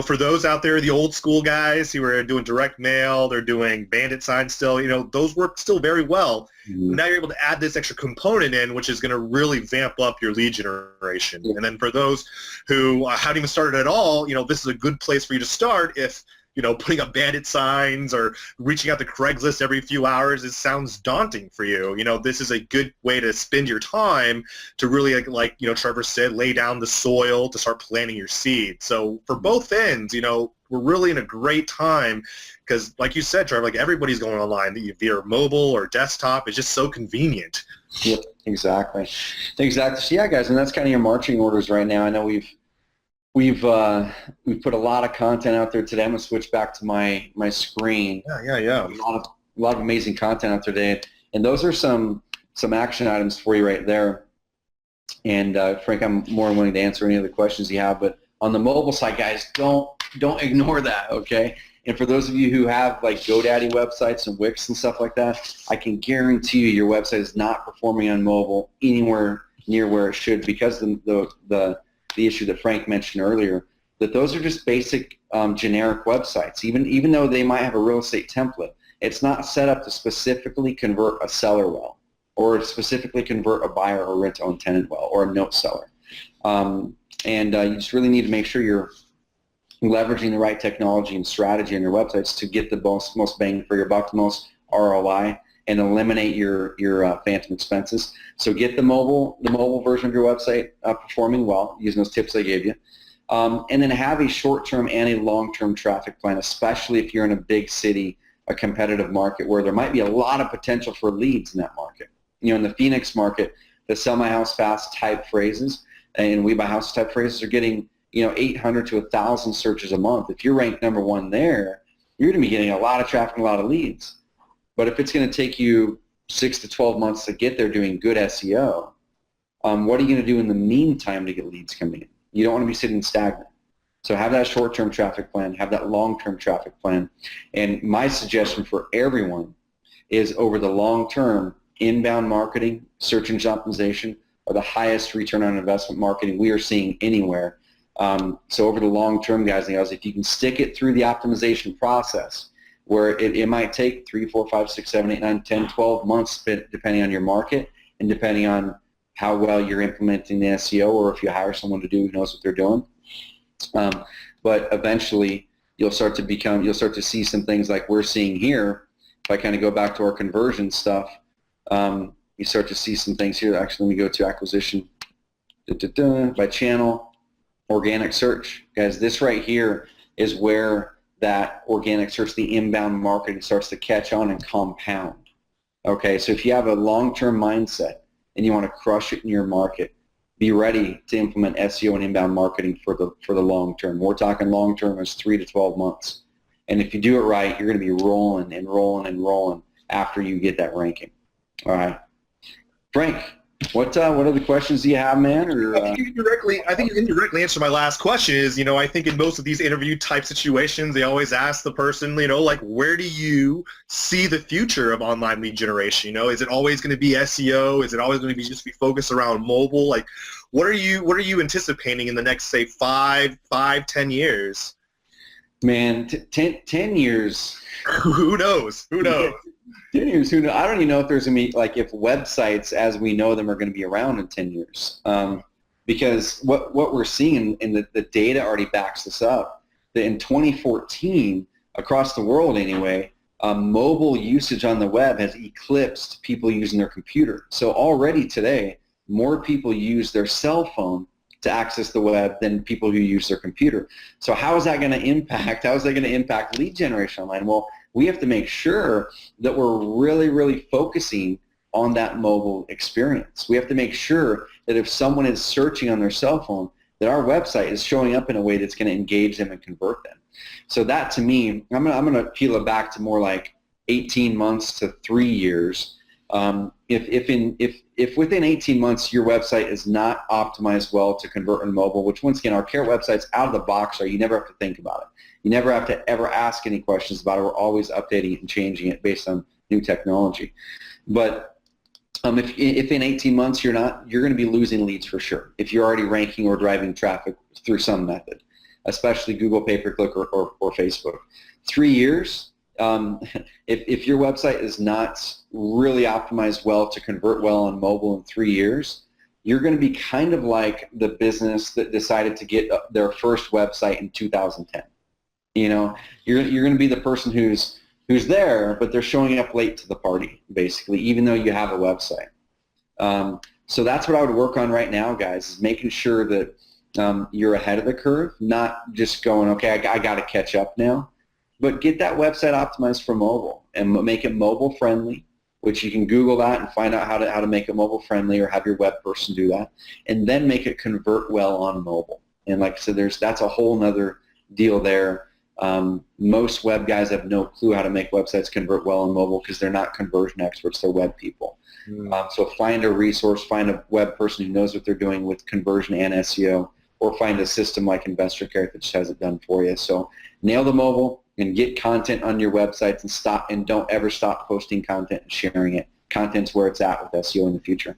for those out there, the old school guys who are doing direct mail, they're doing bandit signs still, those work still very well. Mm-hmm. Now you're able to add this extra component in, which is going to really vamp up your lead generation. Yeah. And then for those who haven't even started at all, this is a good place for you to start if putting up bandit signs or reaching out to Craigslist every few hours, it sounds daunting for you. This is a good way to spend your time to really, like Trevor said, lay down the soil to start planting your seed. So for both ends, we're really in a great time because, like you said, Trevor, everybody's going online via mobile or desktop. It's just so convenient. Yep, exactly. So yeah, guys, and that's kind of your marching orders right now. I know we've put a lot of content out there today. I'm gonna switch back to my screen. Yeah. A lot of amazing content out there today, and those are some action items for you right there. And Frank, I'm more than willing to answer any other questions you have. But on the mobile side, guys, don't ignore that, okay? And for those of you who have GoDaddy websites and Wix and stuff like that, I can guarantee you your website is not performing on mobile anywhere near where it should because the issue that Frank mentioned earlier, that those are just basic generic websites. Even though they might have a real estate template, it's not set up to specifically convert a seller well or specifically convert a buyer or rent-to-own tenant well or a note seller. And you just really need to make sure you're leveraging the right technology and strategy on your websites to get the most bang for your buck, the most ROI, and eliminate your phantom expenses. So get the mobile version of your website performing well using those tips I gave you. And then have a short-term and a long-term traffic plan, especially if you're in a big city, a competitive market where there might be a lot of potential for leads in that market. In the Phoenix market, the sell my house fast type phrases and we buy house type phrases are getting 800 to 1,000 searches a month. If you're ranked number one there, you're going to be getting a lot of traffic and a lot of leads. But if it's going to take you 6 to 12 months to get there doing good SEO, what are you going to do in the meantime to get leads coming in? You don't want to be sitting stagnant. So have that short-term traffic plan, have that long-term traffic plan. And my suggestion for everyone is over the long term, inbound marketing, search engine optimization are the highest return on investment marketing we are seeing anywhere. So over the long term, guys and gals, if you can stick it through the optimization process, where it might take 3, 4, 5, 6, 7, 8, 9, 10, 12 months depending on your market and depending on how well you're implementing the SEO or if you hire someone to do who knows what they're doing. But eventually you'll start to see some things like we're seeing here. If I kind of go back to our conversion stuff, you start to see some things here. Actually, let me go to acquisition by channel, organic search. Guys, this right here is where that organic search, the inbound marketing starts to catch on and compound. Okay, so if you have a long-term mindset and you want to crush it in your market, be ready to implement SEO and inbound marketing for the long term. We're talking long term as 3 to 12 months. And if you do it right, you're going to be rolling and rolling and rolling after you get that ranking. All right. Frank, what other questions do you have, man? Or, I think you indirectly answered my last question is, I think in most of these interview type situations, they always ask the person, where do you see the future of online lead generation? Is it always going to be SEO? Is it always going to be focused around mobile? What are you anticipating in the next, say, 5, 10 years? Man, 10 years. Who knows? 10 years, who knows? I don't even know if there's going to be, if websites as we know them are going to be around in 10 years. because what we're seeing, and the data already backs this up, that in 2014, across the world anyway, mobile usage on the web has eclipsed people using their computer. So already today, more people use their cell phone to access the web than people who use their computer. So how is that going to impact lead generation online? Well, we have to make sure that we're really, really focusing on that mobile experience. We have to make sure that if someone is searching on their cell phone, that our website is showing up in a way that's going to engage them and convert them. So that, to me, I'm going to peel it back to more like 18 months to 3 years. If within 18 months your website is not optimized well to convert on mobile, which once again, our Carrot websites out of the box are, you never have to think about it. You never have to ever ask any questions about it. We're always updating it and changing it based on new technology. But if in 18 months you're going to be losing leads for sure if you're already ranking or driving traffic through some method, especially Google pay-per-click or Facebook. 3 years, if your website is not really optimized well to convert well on mobile in 3 years, you're going to be kind of like the business that decided to get their first website in 2010. You're going to be the person who's there, but they're showing up late to the party, basically, even though you have a website. So that's what I would work on right now, guys, is making sure that you're ahead of the curve, not just going, okay, I got to catch up now, but get that website optimized for mobile and make it mobile friendly, which you can Google that and find out how to make it mobile friendly, or have your web person do that, and then make it convert well on mobile. And like I said, that's a whole nother deal there. Most web guys have no clue how to make websites convert well on mobile because they're not conversion experts, they're web people. So find a resource, find a web person who knows what they're doing with conversion and SEO, or find a system like InvestorCarrot that just has it done for you. So nail the mobile and get content on your websites, and don't ever stop posting content and sharing it. Content's where it's at with SEO in the future.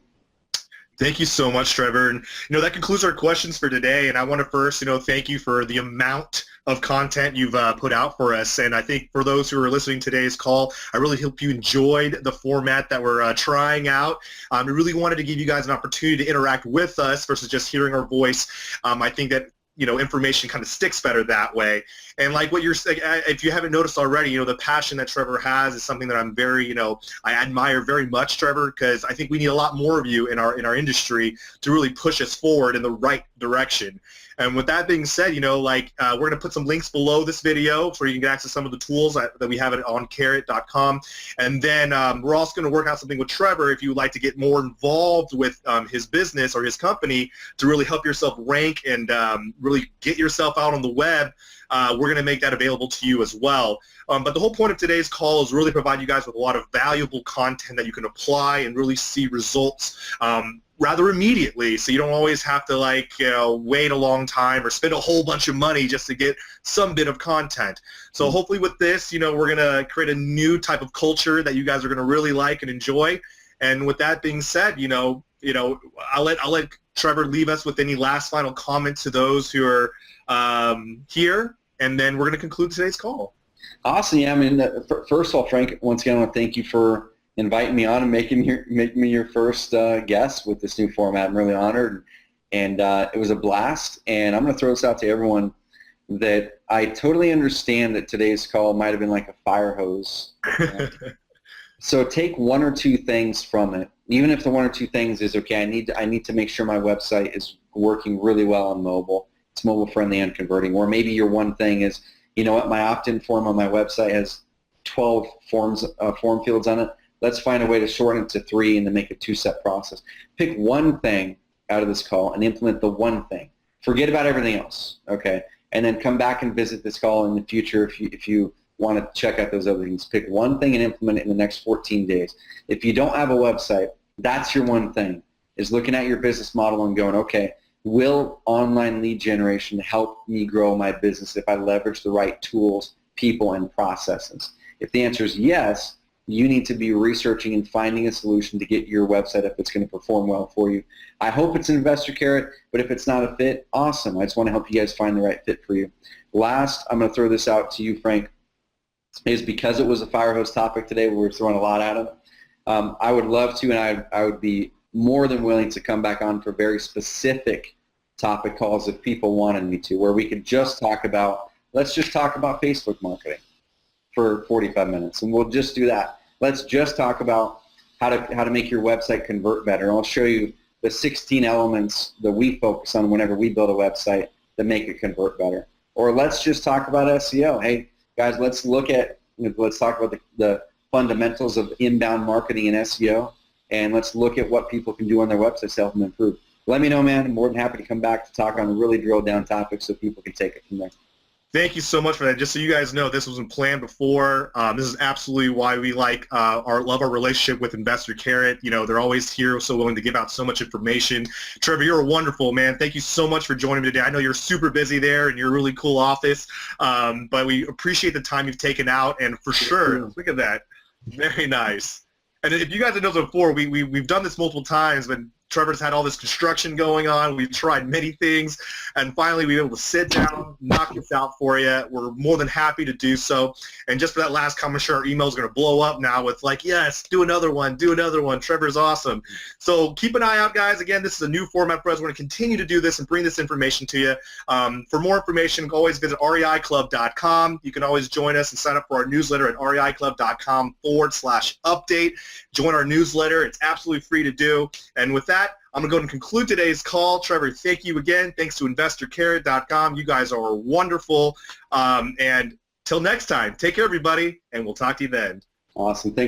Thank you so much, Trevor. And that concludes our questions for today. And I want to first, thank you for the amount of content you've put out for us. And I think for those who are listening to today's call, I really hope you enjoyed the format that we're trying out. We really wanted to give you guys an opportunity to interact with us versus just hearing our voice. I think that information kind of sticks better that way. And like what you're saying, if you haven't noticed already, the passion that Trevor has is something that I'm very, I admire very much, Trevor, because I think we need a lot more of you in our industry to really push us forward in the right direction. And with that being said, we're going to put some links below this video so you can get access to some of the tools that we have on carrot.com. And then we're also going to work out something with Trevor if you would like to get more involved with his business or his company to really help yourself rank and really get yourself out on the web. We're going to make that available to you as well. But the whole point of today's call is really provide you guys with a lot of valuable content that you can apply and really see results rather immediately, so you don't always have to wait a long time or spend a whole bunch of money just to get some bit of content. So hopefully with this, we're going to create a new type of culture that you guys are going to really like and enjoy. And with that being said, I'll let Trevor leave us with any last final comments to those who are here, and then we're going to conclude today's call. Awesome. Yeah, first of all, Frank, once again, I want to thank you for inviting me on and making me your first guest with this new format. I'm really honored, and it was a blast. And I'm going to throw this out to everyone that I totally understand that today's call might have been like a fire hose. So take one or two things from it. Even if the one or two things is, okay, I need to make sure my website is working really well on mobile. It's mobile friendly and converting. Or maybe your one thing is, my opt-in form on my website has 12 form fields on it. Let's find a way to shorten it to 3 and to make a 2-step process. Pick one thing out of this call and implement the one thing. Forget about everything else, okay? And then come back and visit this call in the future if you want to check out those other things. Pick one thing and implement it in the next 14 days. If you don't have a website, that's your one thing, is looking at your business model and going, okay, will online lead generation help me grow my business if I leverage the right tools, people, and processes? If the answer is yes, you need to be researching and finding a solution to get your website if it's going to perform well for you. I hope it's an InvestorCarrot, but if it's not a fit, awesome. I just want to help you guys find the right fit for you. Last, I'm going to throw this out to you, Frank, is because it was a fire hose topic today, we're throwing a lot at it. I would love to, and I would be more than willing to come back on for very specific topic calls if people wanted me to, where we could just talk about, let's just talk about Facebook marketing for 45 minutes, and we'll just do that. Let's just talk about how to make your website convert better. I'll show you the 16 elements that we focus on whenever we build a website that make it convert better. Or let's just talk about SEO. Hey, guys, let's talk about the fundamentals of inbound marketing and SEO, and let's look at what people can do on their websites to help them improve. Let me know, man. I'm more than happy to come back to talk on really drilled down topics so people can take it from there. Thank you so much for that. Just so you guys know, this wasn't planned before. This is absolutely why we love our relationship with InvestorCarrot. You know, they're always here, so willing to give out so much information. Trevor, you're wonderful, man. Thank you so much for joining me today. I know you're super busy there, and you're a really cool office, but we appreciate the time you've taken out, and for sure, look at that. Very nice. And if you guys have known before, we've done this multiple times, but Trevor's had all this construction going on. We've tried many things, and finally we were able to sit down, knock this out for you. We're more than happy to do so. And just for that last comment, sure, our email is going to blow up now with like, yes, do another one. Trevor's awesome. So keep an eye out, guys. Again, this is a new format for us. We're going to continue to do this and bring this information to you. For more information, always visit REIClub.com. You can always join us and sign up for our newsletter at REIClub.com/update. Join our newsletter. It's absolutely free to do. And with that, I'm going to go ahead and conclude today's call. Trevor, thank you again. Thanks to InvestorCarrot.com. You guys are wonderful. And till next time, take care, everybody, and we'll talk to you then. Awesome. Thanks.